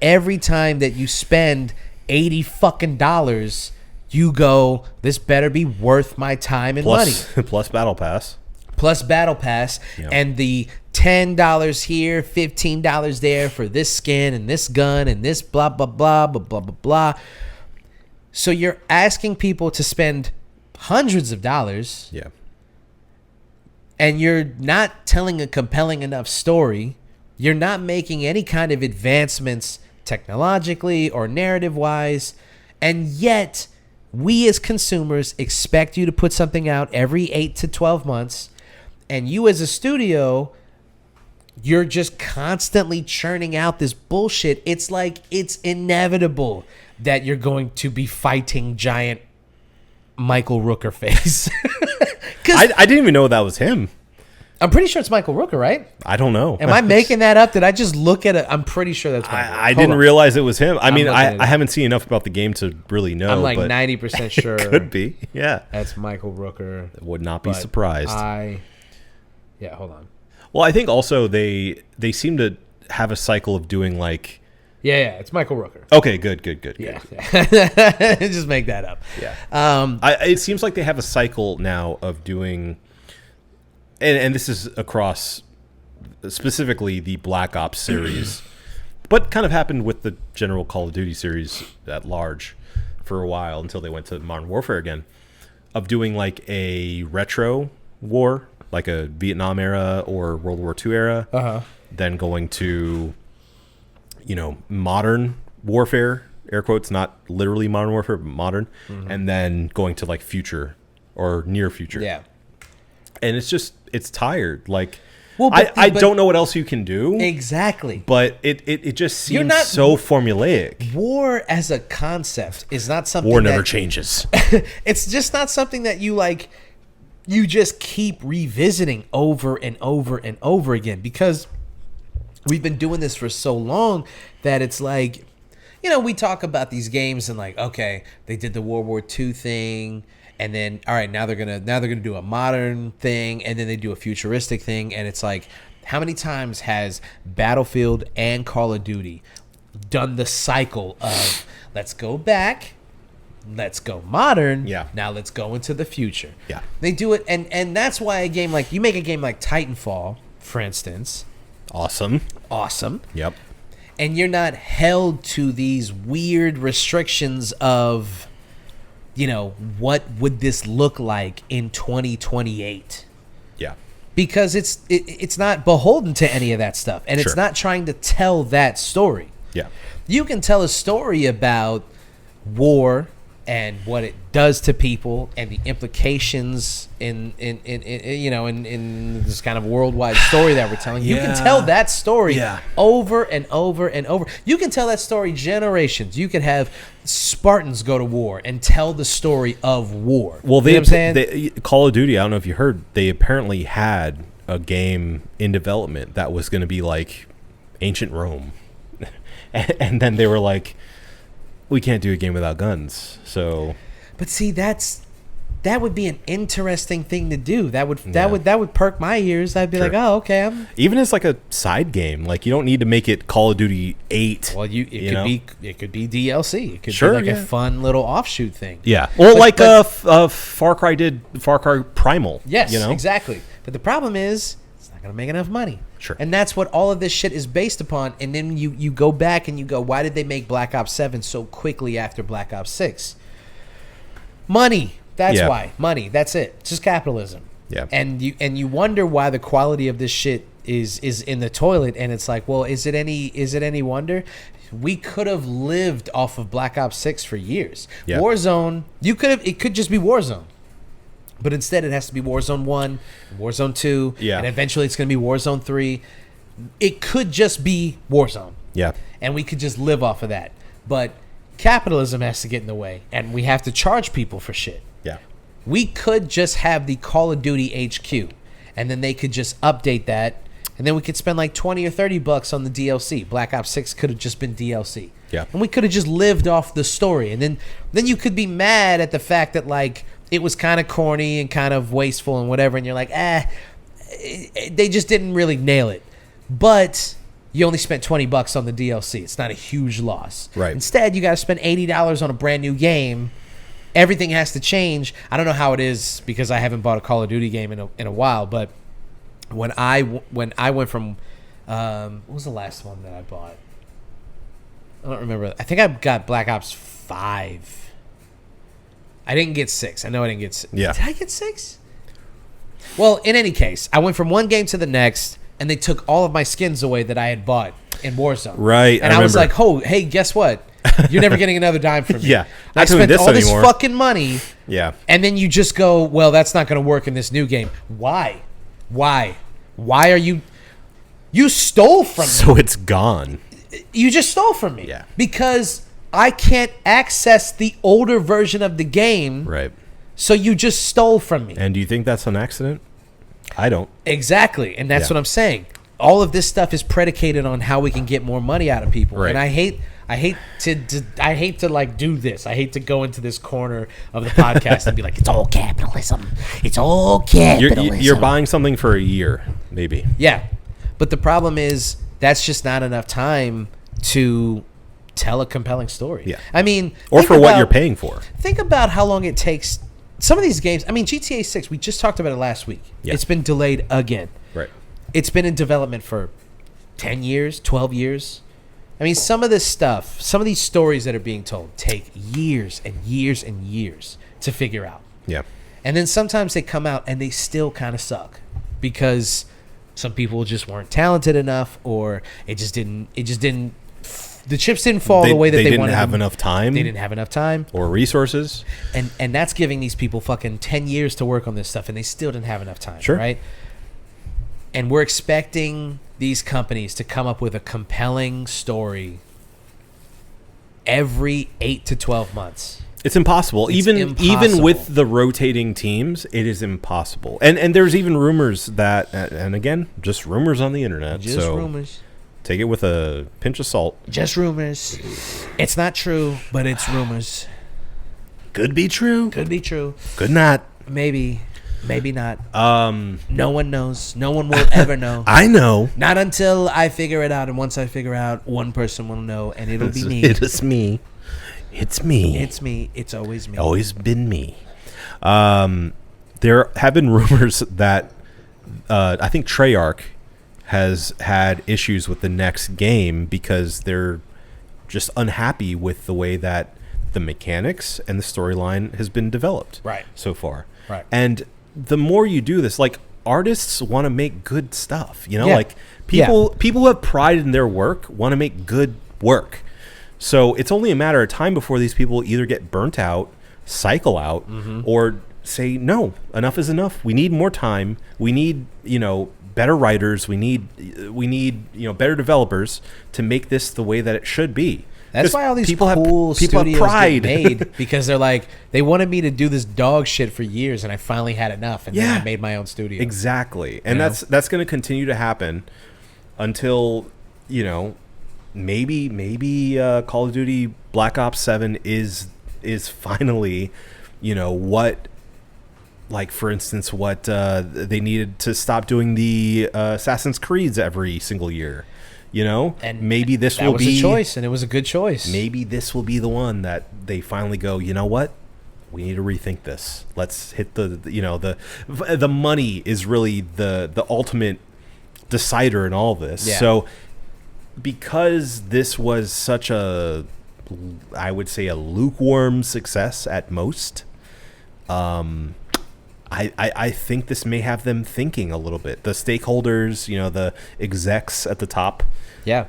every time that you spend $80 fucking dollars, you go, this better be worth my time and money. Plus Battle Pass. Plus Battle Pass, Yeah. and the $10 here, $15 there for this skin and this gun and this blah blah blah blah blah blah blah. So you're asking people to spend hundreds of dollars, Yeah. and you're not telling a compelling enough story. You're not making any kind of advancements technologically or narrative-wise, and yet we as consumers expect you to put something out every 8 to 12 months, and you as a studio, you're just constantly churning out this bullshit. It's like it's inevitable that you're going to be fighting giant Michael Rooker face. I didn't even know that was him. I'm pretty sure it's Michael Rooker, right? I don't know. Am I making that up? Did I just look at it? I'm pretty sure that's Michael Rooker. I Hold didn't on. realize it was him. I mean, looking at it. I haven't seen enough about the game to really know. I'm like but 90% sure could be. Yeah. that's Michael Rooker. Would not be but surprised. Yeah, hold on. Well, I think also they seem to have a cycle of doing like. Yeah, it's Michael Rooker. Okay, good. Yeah. Just make that up. Yeah. It seems like they have a cycle now of doing, and this is across specifically the Black Ops series, but kind of happened with the general Call of Duty series at large for a while until they went to Modern Warfare again, of doing like a retro war, like a Vietnam era or World War II era, then going to, modern warfare, air quotes, not literally modern warfare, but modern, and then going to like future or near future. Yeah. And it's tired. Like, Well, I don't know what else you can do. Exactly. But it just seems not- so formulaic. War as a concept is not something War never that, changes. it's just not something that you just keep revisiting over and over and over again, because we've been doing this for so long that it's like, we talk about these games and like, okay, they did the World War II thing, and then all right, now they're gonna do a modern thing, and then they do a futuristic thing, and it's like, how many times has Battlefield and Call of Duty done the cycle of let's go back, let's go modern, now let's go into the future. Yeah. They do it, and that's why you make a game like Titanfall, for instance, Awesome. Yep. and you're not held to these weird restrictions of, what would this look like in 2028? Yeah. Because it's not beholden to any of that stuff, and it's Sure. not trying to tell that story. Yeah. You can tell a story about war and what it does to people and the implications in this kind of worldwide story that we're telling. You can tell that story over and over and over. You can tell that story generations. You could have Spartans go to war and tell the story of war. Well, you know what I'm saying? Call of Duty, I don't know if you heard, they apparently had a game in development that was going to be like ancient Rome. And then they were like, we can't do a game without guns. So, but see, that would be an interesting thing to do. That would perk my ears. I'd be like, oh, okay. Even as like a side game, like you don't need to make it Call of Duty 8. Well, it could be DLC. It could Sure, be like a fun little offshoot thing. Yeah. Well, Far Cry did Far Cry Primal. Yes, exactly. But the problem is, it's not going to make enough money. Sure. And that's what all of this shit is based upon. And then you go back and you go, why did they make Black Ops 7 so quickly after Black Ops 6? Money. That's Yeah. why. Money. That's it. It's just capitalism. Yeah. And you wonder why the quality of this shit is in the toilet, and it's like, well, is it any wonder? We could have lived off of Black Ops 6 for years. Yeah. Warzone, it could just be Warzone. But instead it has to be Warzone 1, Warzone 2, Yeah. and eventually it's going to be Warzone 3. It could just be Warzone. Yeah. And we could just live off of that. But capitalism has to get in the way, and we have to charge people for shit. Yeah. We could just have the Call of Duty HQ, and then they could just update that, and then we could spend like $20 or $30 on the DLC. Black Ops 6 could have just been DLC. Yeah. And we could have just lived off the story. And then you could be mad at the fact that like it was kind of corny and kind of wasteful and whatever, and you're like, they just didn't really nail it. But you only spent $20 on the DLC. It's not a huge loss. Right. Instead, you got to spend $80 on a brand new game. Everything has to change. I don't know how it is because I haven't bought a Call of Duty game in a while. But when I went from what was the last one that I bought? I don't remember. I think I got Black Ops 5. I didn't get 6. I know I didn't get 6. Yeah. Did I get 6? Well, in any case, I went from one game to the next, and they took all of my skins away that I had bought in Warzone. Right, And I I was remember. like, oh, hey, guess what? You're never getting another dime from me. Yeah, I not doing spent this all this anymore. fucking money, Yeah. and then you just go, well, that's not going to work in this new game. Why? Why are you stole from me? So it's gone. You just stole from me. Yeah. Because I can't access the older version of the game, Right. so you just stole from me. And do you think that's an accident? I don't. Exactly, and that's Yeah. what I'm saying. All of this stuff is predicated on how we can get more money out of people, Right. and I hate to like do this. I hate to go into this corner of the podcast and be like, it's all capitalism. It's all capitalism. You're buying something for a year, maybe. Yeah, but the problem is that's just not enough time to tell a compelling story. Yeah. I mean, Or think for what about- you're paying for. Think about how long it takes. Some of these games, I mean, GTA 6, we just talked about it last week. Yeah. It's been delayed again. Right. It's been in development for 10 years, 12 years. I mean, some of this stuff, some of these stories that are being told take years and years and years to figure out. Yeah. And then sometimes they come out and they still kind of suck because some people just weren't talented enough, or the chips didn't fall the way that they didn't wanted have them. enough time. They didn't have enough time. Or resources. And that's giving these people fucking 10 years to work on this stuff, and they still didn't have enough time, Sure. right? And we're expecting these companies to come up with a compelling story every 8 to 12 months. It's impossible. It's Even impossible. with the rotating teams, it is impossible. And there's even rumors that, and again, just rumors on the internet. Just so rumors. take it with a pinch of salt. Just rumors. It's not true, but it's rumors. Could be true. Could be true. Could not. Maybe. Maybe not. No one knows. No one will ever know. I know. Not until I figure it out. And once I figure out, one person will know, and it'll be me. It is me. It's me. It's me. It's always me. Always been me. There have been rumors that I think Treyarch has had issues with the next game because they're just unhappy with the way that the mechanics and the storyline has been developed Right. so far. Right. And the more you do this, like, artists want to make good stuff, you know, Yeah. like people who have pride in their work want to make good work. So it's only a matter of time before these people either get burnt out, cycle out, or say, no, enough is enough. We need more time. We need, better writers. We need, better developers to make this the way that it should be. That's 'Cause why all these people cool have studios pride. get made, because they're like, they wanted me to do this dog shit for years, and I finally had enough, and then Yeah. I made my own studio. Exactly. And You know? that's going to continue to happen until, maybe Call of Duty Black Ops 7 is finally, what, like, for instance, what they needed to stop doing the Assassin's Creeds every single year. And maybe this that will was be a choice, and it was a good choice. Maybe this will be the one that they finally go, you know what? We need to rethink this. Let's hit the money is really the ultimate decider in all this. Yeah. So because this was such I would say a lukewarm success at most, I think this may have them thinking a little bit. The stakeholders, the execs at the top,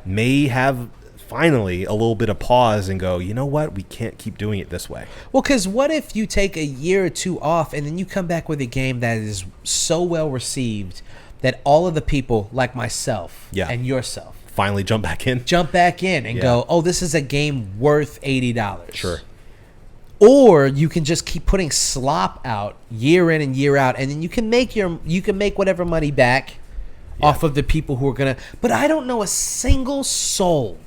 may have finally a little bit of pause and go, you know what? We can't keep doing it this way. Well, because what if you take a year or two off and then you come back with a game that is so well received that all of the people like myself and yourself finally jump back in and go, oh, this is a game worth $80. Sure. Or you can just keep putting slop out year in and year out, and then you can make whatever money back off of the people who are gonna. But I don't know a single soul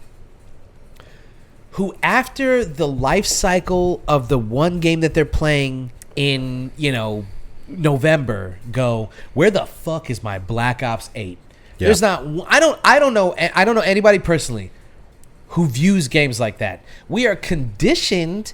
who, after the life cycle of the one game that they're playing in, November, go, where the fuck is my Black Ops 8? Yeah. There's not. I don't know anybody personally who views games like that. We are conditioned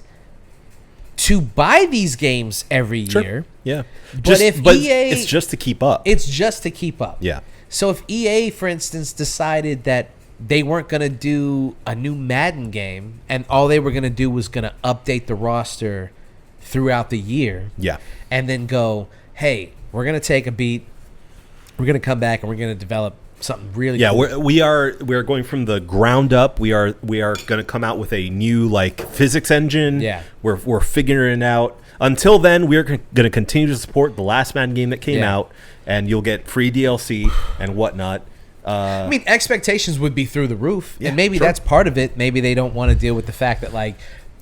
to buy these games every year. Yeah. But EA, it's just to keep up. It's just to keep up. Yeah. So if EA, for instance, decided that they weren't going to do a new Madden game and all they were going to do was going to update the roster throughout the year. Yeah. And then go, hey, we're going to take a beat. We're going to come back and we're going to develop something really cool. we are going from the ground up. We are going to come out with a new physics engine. Yeah. We're figuring it out. Until then, we're going to continue to support the last Madden game that came out, and you'll get free DLC and whatnot. I mean, expectations would be through the roof, and maybe that's part of it. Maybe they don't want to deal with the fact that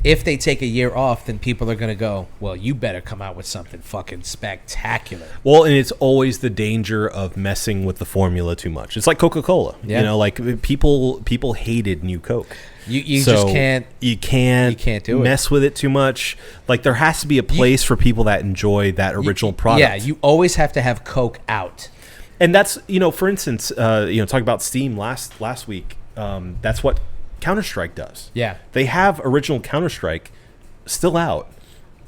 if they take a year off, then people are going to go, well, you better come out with something fucking spectacular. Well, and it's always the danger of messing with the formula too much. It's like Coca-Cola. Yeah. People hated New Coke. You just can't. You can't do it. Mess with it too much. There has to be a place for people that enjoy that original product. Yeah, you always have to have Coke out. And that's, for instance, talking about Steam last week, that's what Counter-Strike does. Yeah. They have original Counter-Strike still out,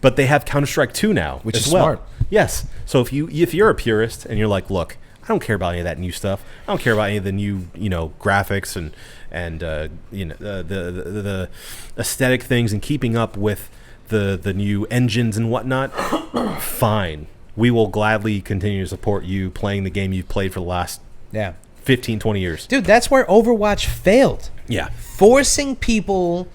but they have Counter-Strike 2 now, which is well. smart. Yes. So if you're a purist and you're like, look, I don't care about any of that new stuff. I don't care about any of the new, graphics and the aesthetic things and keeping up with the new engines and whatnot. Fine. We will gladly continue to support you playing the game you've played for the last 15, 20 years. Dude, that's where Overwatch failed. Yeah. Forcing people.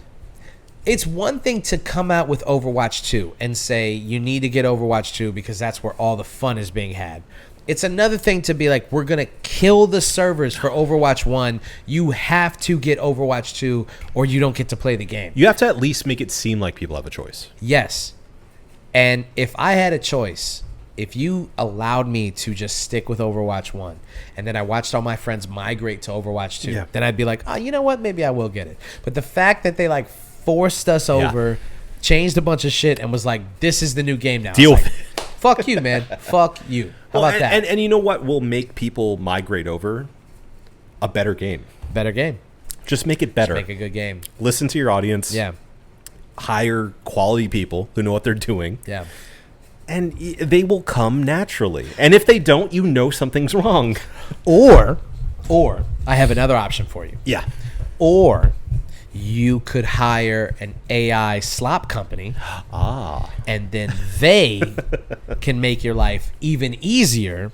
It's one thing to come out with Overwatch 2 and say you need to get Overwatch 2 because that's where all the fun is being had. It's another thing to be like, we're going to kill the servers for Overwatch 1. You have to get Overwatch 2 or you don't get to play the game. You have to at least make it seem like people have a choice. Yes. And if I had a choice, if you allowed me to just stick with Overwatch 1 and then I watched all my friends migrate to Overwatch 2, then I'd be like, oh, you know what? Maybe I will get it. But the fact that they forced us over, changed a bunch of shit and was like, this is the new game now. Deal with it. Fuck you, man. Fuck you. How about that? And you know what will make people migrate over? A better game. Better game. Just make it better. Just make a good game. Listen to your audience. Yeah. Hire quality people who know what they're doing. Yeah. And they will come naturally. And if they don't, something's wrong. Or I have another option for you. Yeah. Or you could hire an AI slop company. And then they can make your life even easier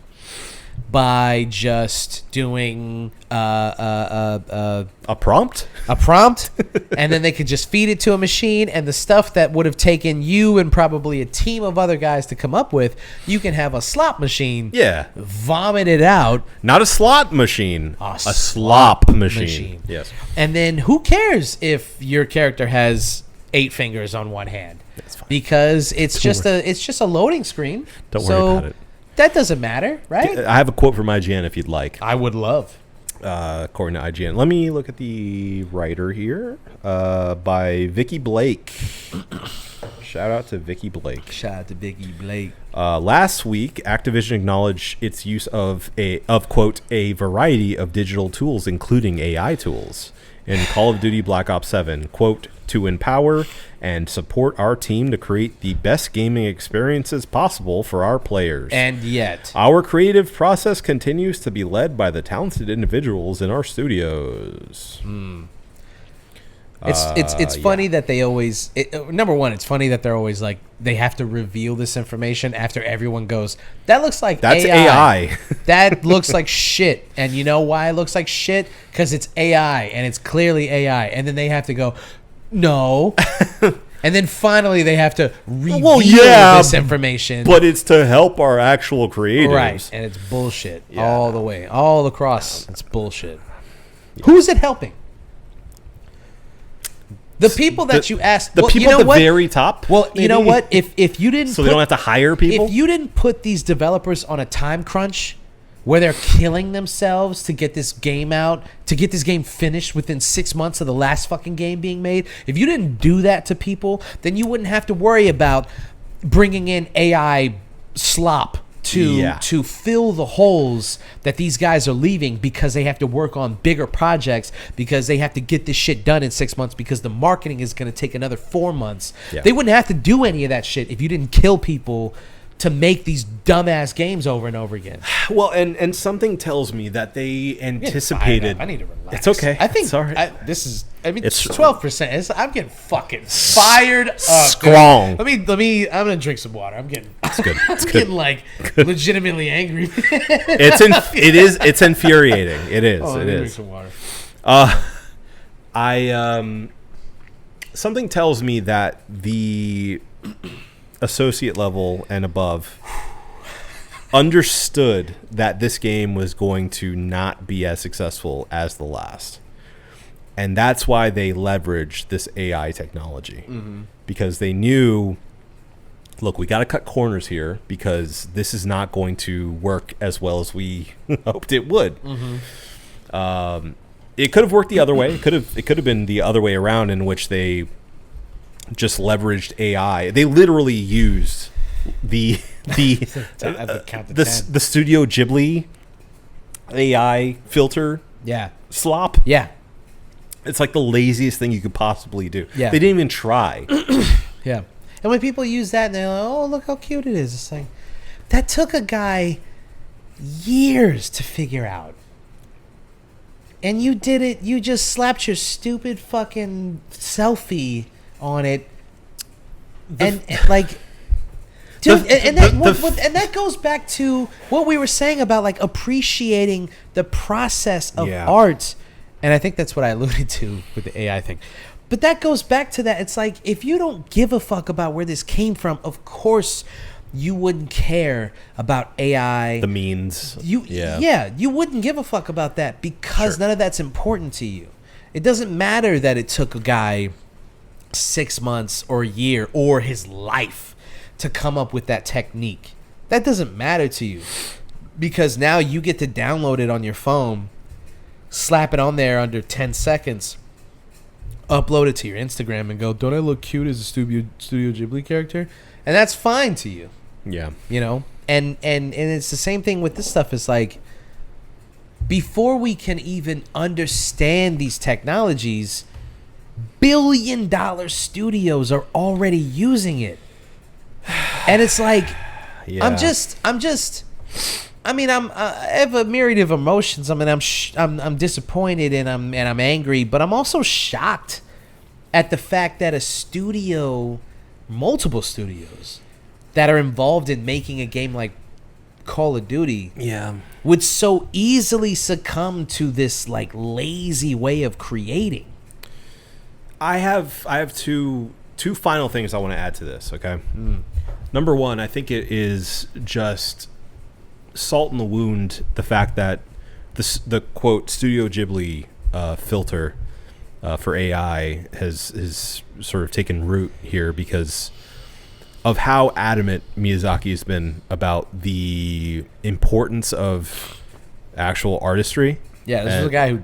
by just doing a prompt? A prompt. And then they could just feed it to a machine, and the stuff that would have taken you and probably a team of other guys to come up with, you can have a slot machine vomit it out. Not a slot machine. A slop machine. Yes. And then who cares if your character has 8 fingers on one hand? That's fine. Because it's just a loading screen. Don't worry about it. That doesn't matter, right? I have a quote from IGN if you'd like. I would love. According to IGN. Let me look at the writer here. By Vicky Blake. Shout out to Vicky Blake. Last week, Activision acknowledged its use of quote, a variety of digital tools, including AI tools, in Call of Duty Black Ops 7, quote, to empower and support our team to create the best gaming experiences possible for our players. And yet, our creative process continues to be led by the talented individuals in our studios. It's funny that they always number one. It's funny that they're always like they have to reveal this information after everyone goes. That looks like That's AI. AI. That looks like shit. And you know why it looks like shit? Because it's AI and it's clearly AI. And then they have to go, no. And then finally they have to reveal this information. But it's to help our actual creators. Right. And it's bullshit all the way. All across. It's bullshit. Who's it helping? The people that you asked. The people at the very top? Well, you know maybe? what? If you didn't So they don't have to hire people? If you didn't put these developers on a time crunch where they're killing themselves to get this game out, to get this game finished within 6 months of the last fucking game being made, if you didn't do that to people, then you wouldn't have to worry about bringing in AI slop to fill the holes that these guys are leaving because they have to work on bigger projects, because they have to get this shit done in 6 months, because the marketing is going to take another 4 months. Yeah. They wouldn't have to do any of that shit if you didn't kill people to make these dumbass games over and over again. Well, and something tells me that they anticipated. I need to relax. It's okay. I think it's all right. it's It's 12%. I'm getting fucking fired up. Strong. Dude. Let me. I'm gonna drink some water. I'm getting. It's good. It's I'm good. getting like legitimately angry. It's infuriating. It is. Let it me drink is. some water. Something tells me that the associate level and above understood that this game was going to not be as successful as the last. And that's why they leveraged this AI technology. Mm-hmm. Because they knew, look, we got to cut corners here because this is not going to work as well as we hoped it would. Mm-hmm. It could have worked the other way. It could have been the other way around, in which they just leveraged AI. They literally used the Studio Ghibli AI filter slop. Yeah. It's like the laziest thing you could possibly do. Yeah. They didn't even try. Yeah. And when people use that, and they're like, oh, look how cute it is. It's like, that took a guy years to figure out. And you did it. You just slapped your stupid fucking selfie on it. And like... Dude, and that goes back to what we were saying about like appreciating the process of art. And I think that's what I alluded to with the AI thing. But that goes back to that. It's like, if you don't give a fuck about where this came from, of course you wouldn't care about AI. The means. You wouldn't give a fuck about that because none of that's important to you. It doesn't matter that it took a guy 6 months or a year or his life to come up with that technique. That doesn't matter to you because now you get to download it on your phone, slap it on there under 10 seconds, upload it to your Instagram and go, don't I look cute as a Studio Ghibli character? And that's fine to you. Yeah. You know? And it's the same thing with this stuff. It's like, before we can even understand these technologies, billion-dollar studios are already using it. And it's like, I have a myriad of emotions. I mean, I'm disappointed and I'm angry, but I'm also shocked at the fact that multiple studios that are involved in making a game like Call of Duty would so easily succumb to this like lazy way of creating. I have two final things I want to add to this, okay? Number one, I think it is just salt in the wound, the fact that the quote Studio Ghibli filter for AI has sort of taken root here because of how adamant Miyazaki has been about the importance of actual artistry. Yeah, this was a guy who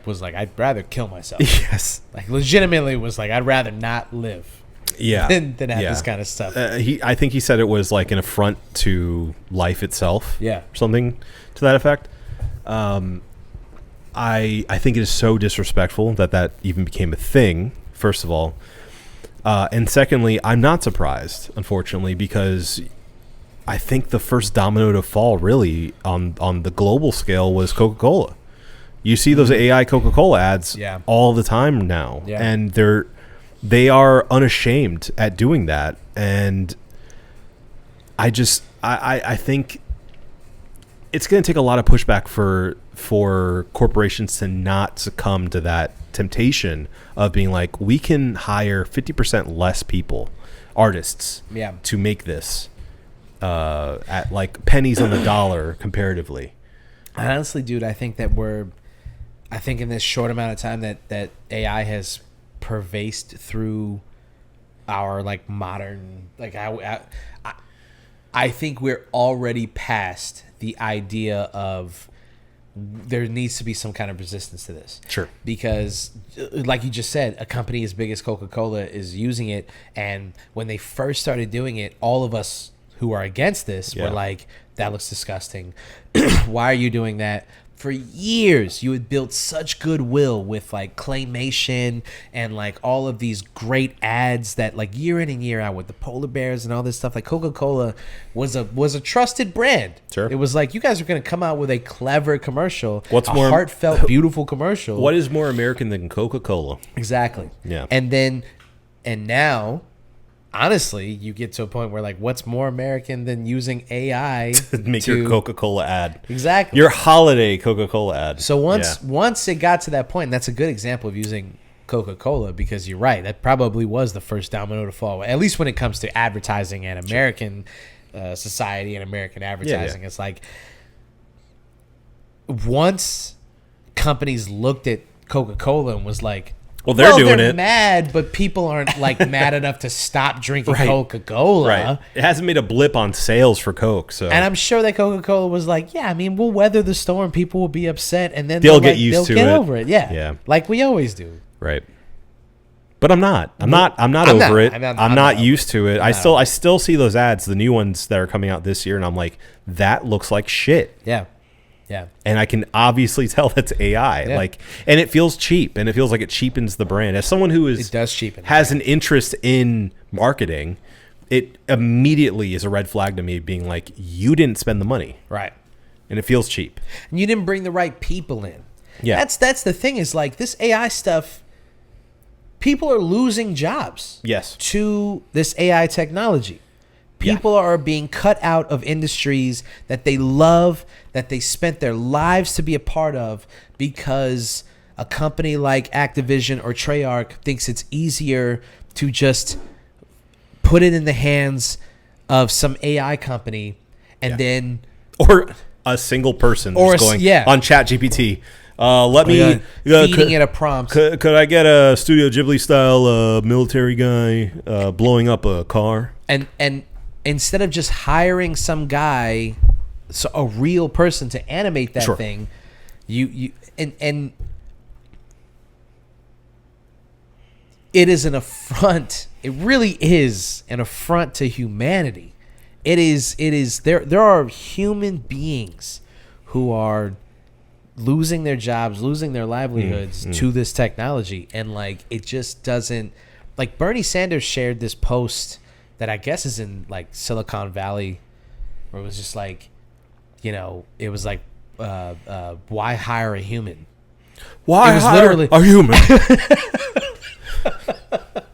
was like, I'd rather kill myself. Yes, like legitimately was like, I'd rather not live. Yeah, than have this kind of stuff. I think he said it was like an affront to life itself. Yeah, something to that effect. I think it is so disrespectful that even became a thing. First of all, and secondly, I'm not surprised, unfortunately, because I think the first domino to fall really on the global scale was Coca-Cola. You see those AI Coca-Cola ads all the time now, and they are unashamed at doing that. And I think it's going to take a lot of pushback for corporations to not succumb to that temptation of being like, we can hire 50% less people, artists, to make this at like pennies on the dollar comparatively. Honestly, dude, I think in this short amount of time that AI has pervased through our like modern, like I think we're already past the idea of there needs to be some kind of resistance to this. Sure. Because like you just said, a company as big as Coca-Cola is using it, and when they first started doing it, all of us who are against this were like, that looks disgusting. Why are you doing that? For years, you had built such goodwill with like claymation and like all of these great ads that like year in and year out with the polar bears and all this stuff. Like Coca-Cola was a trusted brand. Sure. It was like, you guys are going to come out with a clever commercial, What's a more heartfelt, beautiful commercial. What is more American than Coca-Cola? Exactly. Yeah. And now, honestly, you get to a point where like, what's more American than using AI Make your Coca-Cola ad. Exactly. Your holiday Coca-Cola ad. So once it got to that point, and that's a good example of using Coca-Cola, because you're right, that probably was the first domino to fall, at least when it comes to advertising and American society and American advertising. It's like, once companies looked at Coca-Cola and was like, well, they're doing they're it. mad, but people aren't like mad enough to stop drinking Coca-Cola. Right. It hasn't made a blip on sales for Coke. So, and I'm sure that Coca-Cola was like, yeah, I mean, we'll weather the storm. People will be upset, and then they'll get used to it. They'll get over it. Yeah. Yeah. Like we always do. Right. But I'm not over it. I'm not used to it. I still see those ads, the new ones that are coming out this year, and I'm like, that looks like shit. Yeah. Yeah. And I can obviously tell that's AI. Yeah. Like, and it feels cheap, and it feels like it cheapens the brand. As someone who it does cheapen has an interest in marketing, it immediately is a red flag to me, being like, you didn't spend the money. Right. And it feels cheap. And you didn't bring the right people in. Yeah. That's the thing, is like this AI stuff, people are losing jobs. Yes. To this AI technology. People are being cut out of industries that they love, that they spent their lives to be a part of, because a company like Activision or Treyarch thinks it's easier to just put it in the hands of some AI company and then... Or a single person or just going on ChatGPT. Let me feeding it a prompt. Could I get a Studio Ghibli style military guy blowing up a car? And instead of just hiring some guy, so a real person to animate that thing, you and it is an affront. It really is an affront to humanity. It is there are human beings who are losing their jobs, losing their livelihoods to this technology, and like it just doesn't. Like Bernie Sanders shared this post that I guess is in like Silicon Valley, where it was just like, you know, it was like, why hire a human? Why hire a human?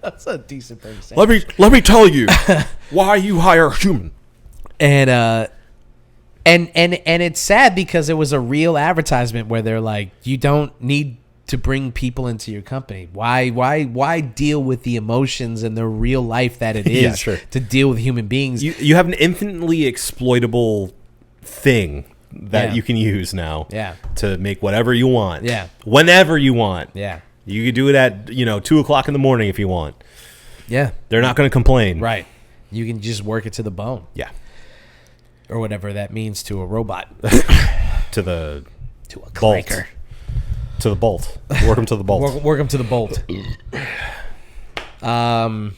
That's a decent thing to say. Let me tell you why you hire a human. And it's sad because it was a real advertisement where they're like, you don't need to bring people into your company. Why deal with the emotions and the real life that it is to deal with human beings? You have an infinitely exploitable thing that you can use now to make whatever you want. Yeah. Whenever you want. Yeah. You could do it at 2:00 in the morning if you want. Yeah. They're not going to complain. Right. You can just work it to the bone. Yeah. Or whatever that means to a robot. to a clanker. To the bolt. Work them to the bolt. Work them to the bolt. Wow.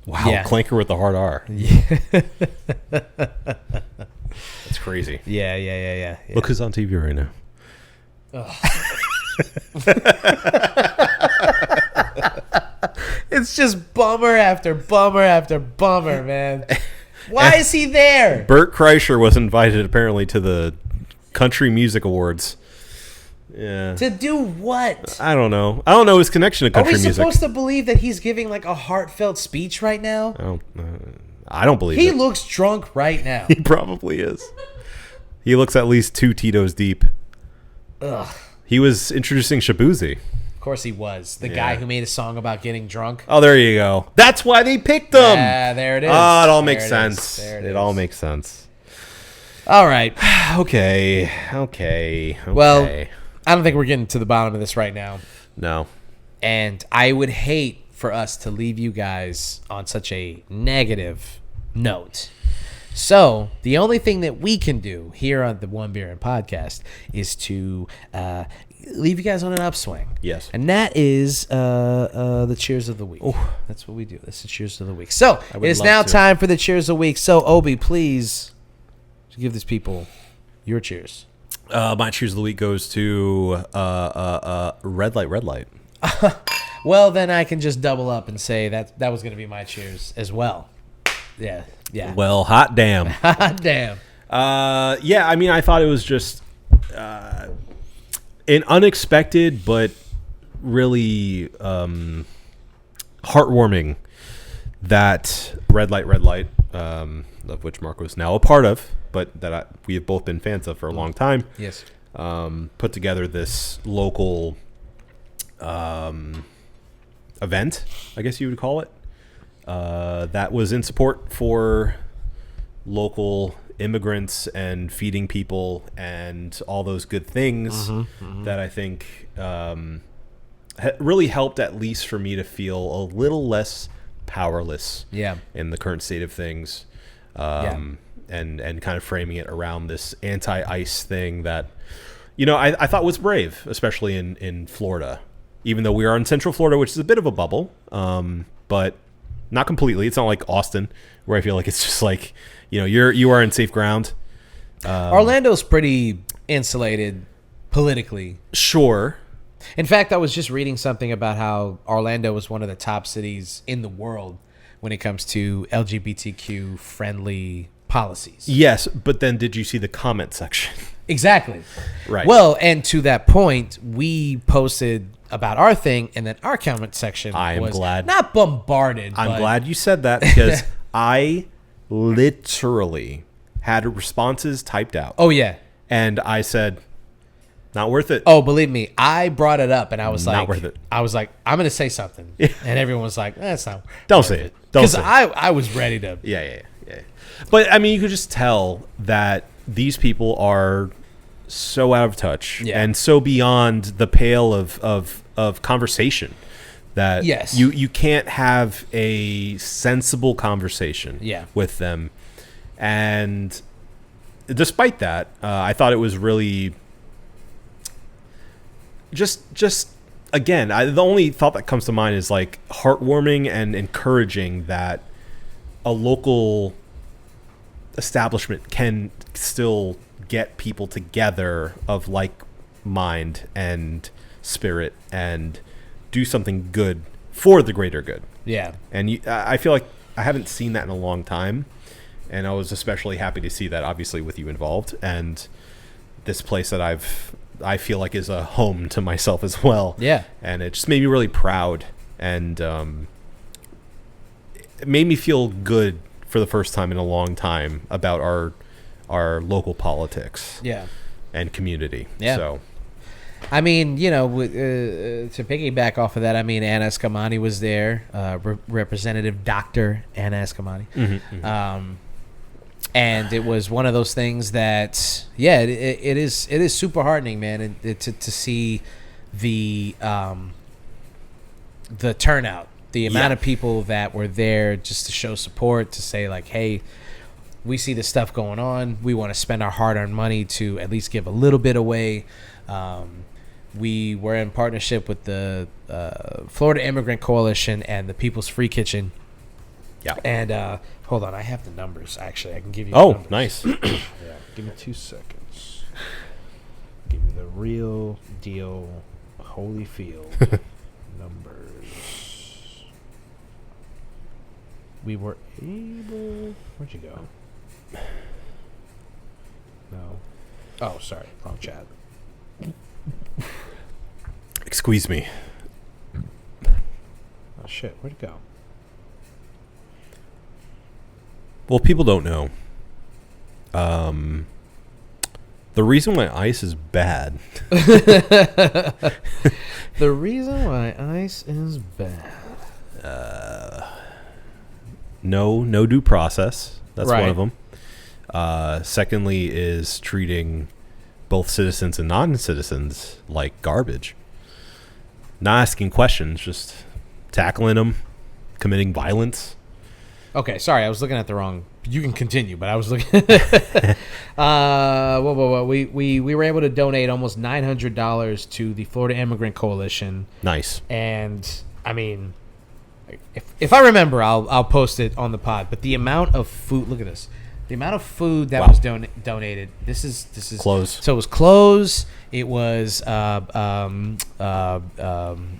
Yeah. Clanker with the hard R. Yeah. That's crazy. Yeah. Look who's on TV right now. It's just bummer after bummer after bummer, man. Why is he there? Bert Kreischer was invited apparently to the Country Music Awards Yeah. To do what? I don't know. I don't know his connection to Are country we music. supposed to believe that he's giving like a heartfelt speech right now? I don't believe He it. looks drunk right now. He probably is. He looks at least 2 Tito's deep. Ugh. He was introducing Shabuzi. Of course he was. The guy who made a song about getting drunk. Oh, there you go. That's why they picked him. Yeah, there it is. Oh, it all There makes it is. sense. There It all makes sense. All right. Okay. Well, I don't think we're getting to the bottom of this right now. No. And I would hate for us to leave you guys on such a negative note. So the only thing that we can do here on the One Beer and Podcast is to leave you guys on an upswing. Yes. And that is the cheers of the week. That's what we do. That's the cheers of the week. So it is love now to. time for the cheers of the week. So Obi, please give these people your cheers. My cheers of the week goes to Red Light. Well, then I can just double up and say that was going to be my cheers as well. Yeah. Well, hot damn. Damn. Yeah, I mean, I thought it was just an unexpected but really heartwarming that Red Light, of which Marco is now a part of, but that we have both been fans of for a long time. Yes. Put together this local event, I guess you would call it, that was in support for local immigrants and feeding people and all those good things that I think really helped, at least for me, to feel a little less powerless in the current state of things. And kind of framing it around this anti-ice thing that, I thought was brave, especially in Florida, even though we are in Central Florida, which is a bit of a bubble, but not completely. It's not like Austin, where I feel like it's just like, you are in safe ground. Orlando's pretty insulated politically. Sure. In fact, I was just reading something about how Orlando was one of the top cities in the world when it comes to LGBTQ friendly policies. Yes, but then did you see the comment section? Exactly. Right. Well, and to that point, we posted about our thing, and then our comment section was glad. not bombarded. I'm glad you said that, because I literally had responses typed out. Oh, yeah. And I said, not worth it. Oh, believe me, I brought it up, and I was Not like, worth it. I was like, I'm going to say something. And everyone was like, that's not. Don't say it. Don't Because say it. I was ready to. Yeah. But, I mean, you could just tell that these people are so out of touch and so beyond the pale of conversation that you can't have a sensible conversation with them. And despite that, I thought it was really just again, the only thought that comes to mind is like heartwarming and encouraging that a local establishment can still get people together of like mind and spirit and do something good for the greater good. Yeah. And I feel like I haven't seen that in a long time, and I was especially happy to see that, obviously, with you involved, and this place that I feel like is a home to myself as well. Yeah. And it just made me really proud, and it made me feel good for the first time in a long time about our local politics. Yeah. And community. Yeah. So, I mean, to piggyback off of that, I mean, Anna Escamani was there, Representative Dr. Anna Escamani. And it was one of those things that, it is super heartening, man, to see the turnout, the amount of people that were there just to show support, to say like, hey, we see this stuff going on. We want to spend our hard-earned money to at least give a little bit away. We were in partnership with the Florida Immigrant Coalition and the People's Free Kitchen. Yeah. And hold on, I have the numbers, actually. I can give you the numbers. Nice. Yeah, give me 2 seconds. Give me the real deal Holyfield numbers. We were able... Where'd you go? No. Oh, sorry. Wrong chat. Excuse me. Oh shit, where'd it go? Well, people don't know. The reason why ice is bad. The reason why ice is bad. No due process. That's one Right. of them. Secondly is treating both citizens and non-citizens like garbage. Not asking questions, just tackling them, committing violence. Okay, sorry, I was looking at the wrong. You can continue, but I was looking. We were able to donate almost $900 to the Florida Immigrant Coalition, Nice. and I mean, if I remember, I'll post it on the pod. But the amount of food. Look at this. The amount of food that Wow. was donated. This is Clothes. So it was clothes. It was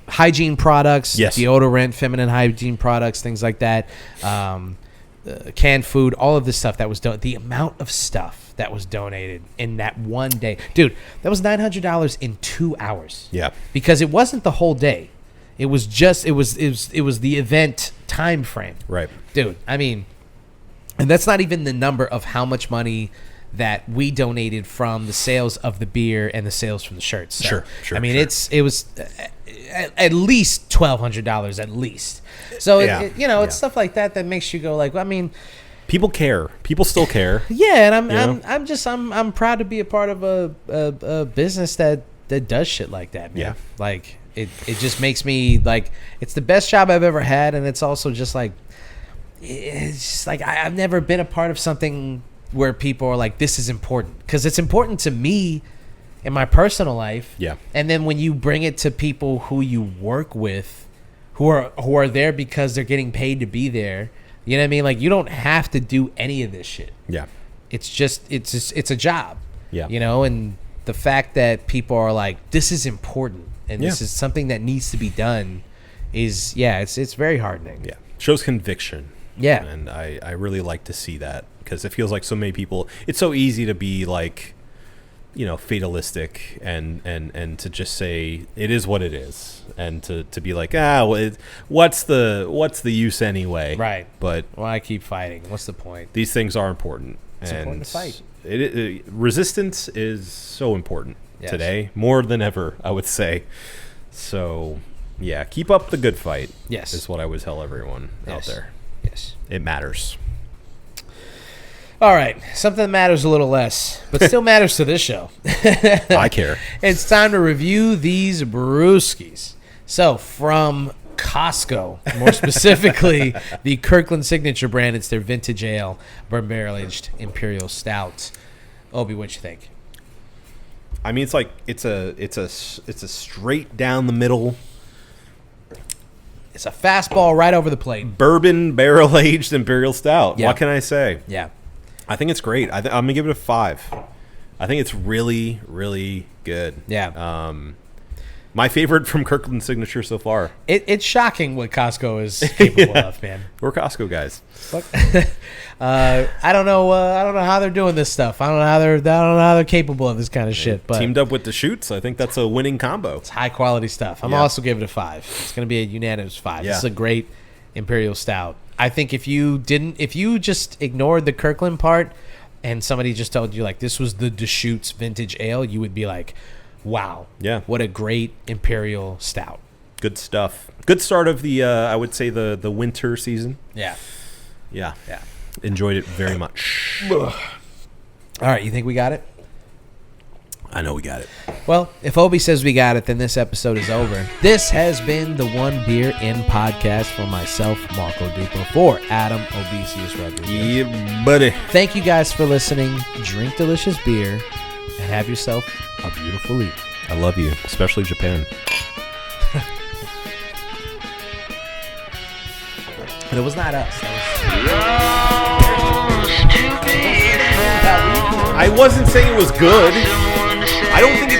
hygiene products, Yes. deodorant, feminine hygiene products, things like that. Canned food, all of this stuff that was the amount of stuff that was donated in that one day, dude. That was $900 in 2 hours. Yeah. Because it wasn't the whole day. It was just it was the event time frame. Right. Dude, I mean, and that's not even the number of how much money that we donated from the sales of the beer and the sales from the shirts. So, Sure, I mean, sure. it was at least $1,200 at least. So Yeah, it's yeah. stuff like that that makes you go like, well, I mean, People care. People still care. yeah, and know? I'm proud to be a part of a business that does shit like that, man. Yeah. Like it just makes me like it's the best job I've ever had, and it's also just like it's just like I've never been a part of something where people are like, this is important, because it's important to me in my personal life. Yeah. And then when you bring it to people who you work with, who are there because they're getting paid to be there, you know what I mean? Like, you don't have to do any of this shit. Yeah. It's a job. Yeah. You know, and the fact that people are like, this is important and this Yeah. is something that needs to be done is, it's very heartening. Yeah. Shows conviction. Yeah. And I really like to see that, because it feels like so many people, it's so easy to be like, you know, fatalistic and to just say it is what it is, and to be like, well, what's the use anyway? Right. But Why I keep fighting? What's the point? these things are important. It's important to fight. Resistance is so important Yes. today, more than ever, I would say. So, yeah, keep up the good fight. Yes. Is what I would tell everyone out Yes. there. Yes. It matters. All right. Something that matters a little less, but still matters to this show. I care. It's time to review these brewskis. So, from Costco, more specifically, the Kirkland Signature brand, it's their vintage ale, bourbon barrel aged imperial stout. Obi, what you think? I mean, it's like it's a straight down the middle It's a fastball right over the plate. bourbon barrel aged imperial stout. Yeah. What can I say? Yeah. I think it's great. I'm gonna give it a 5. I think it's really, really good. Yeah. My favorite from Kirkland Signature so far. It's shocking what Costco is capable of, man. We're Costco guys. Fuck. I don't know how they're doing this stuff. I don't know how they're capable of this kind of shit. But Teamed up with Deschutes. I think that's a winning combo. it's high quality stuff. I'm Yeah. also giving it a 5. It's going to be a unanimous 5. Yeah. This is a great imperial stout. I think if you just ignored the Kirkland part and somebody just told you like this was the Deschutes vintage ale, you would be like, wow, Yeah. what a great imperial stout. Good stuff. Good start of the I would say the winter season. Yeah. Yeah. Yeah. Enjoyed it very much. All right, you think we got it? I know we got it. Well, if Obi says we got it, then this episode is over. This has been the One Beer In podcast for myself, Marco Dupo, for Adam Obesius Rodriguez. Yeah, buddy. Thank you guys for listening. Drink delicious beer and have yourself a beautiful evening. I love you, especially Japan. But it was not us. I wasn't saying it was good. I don't think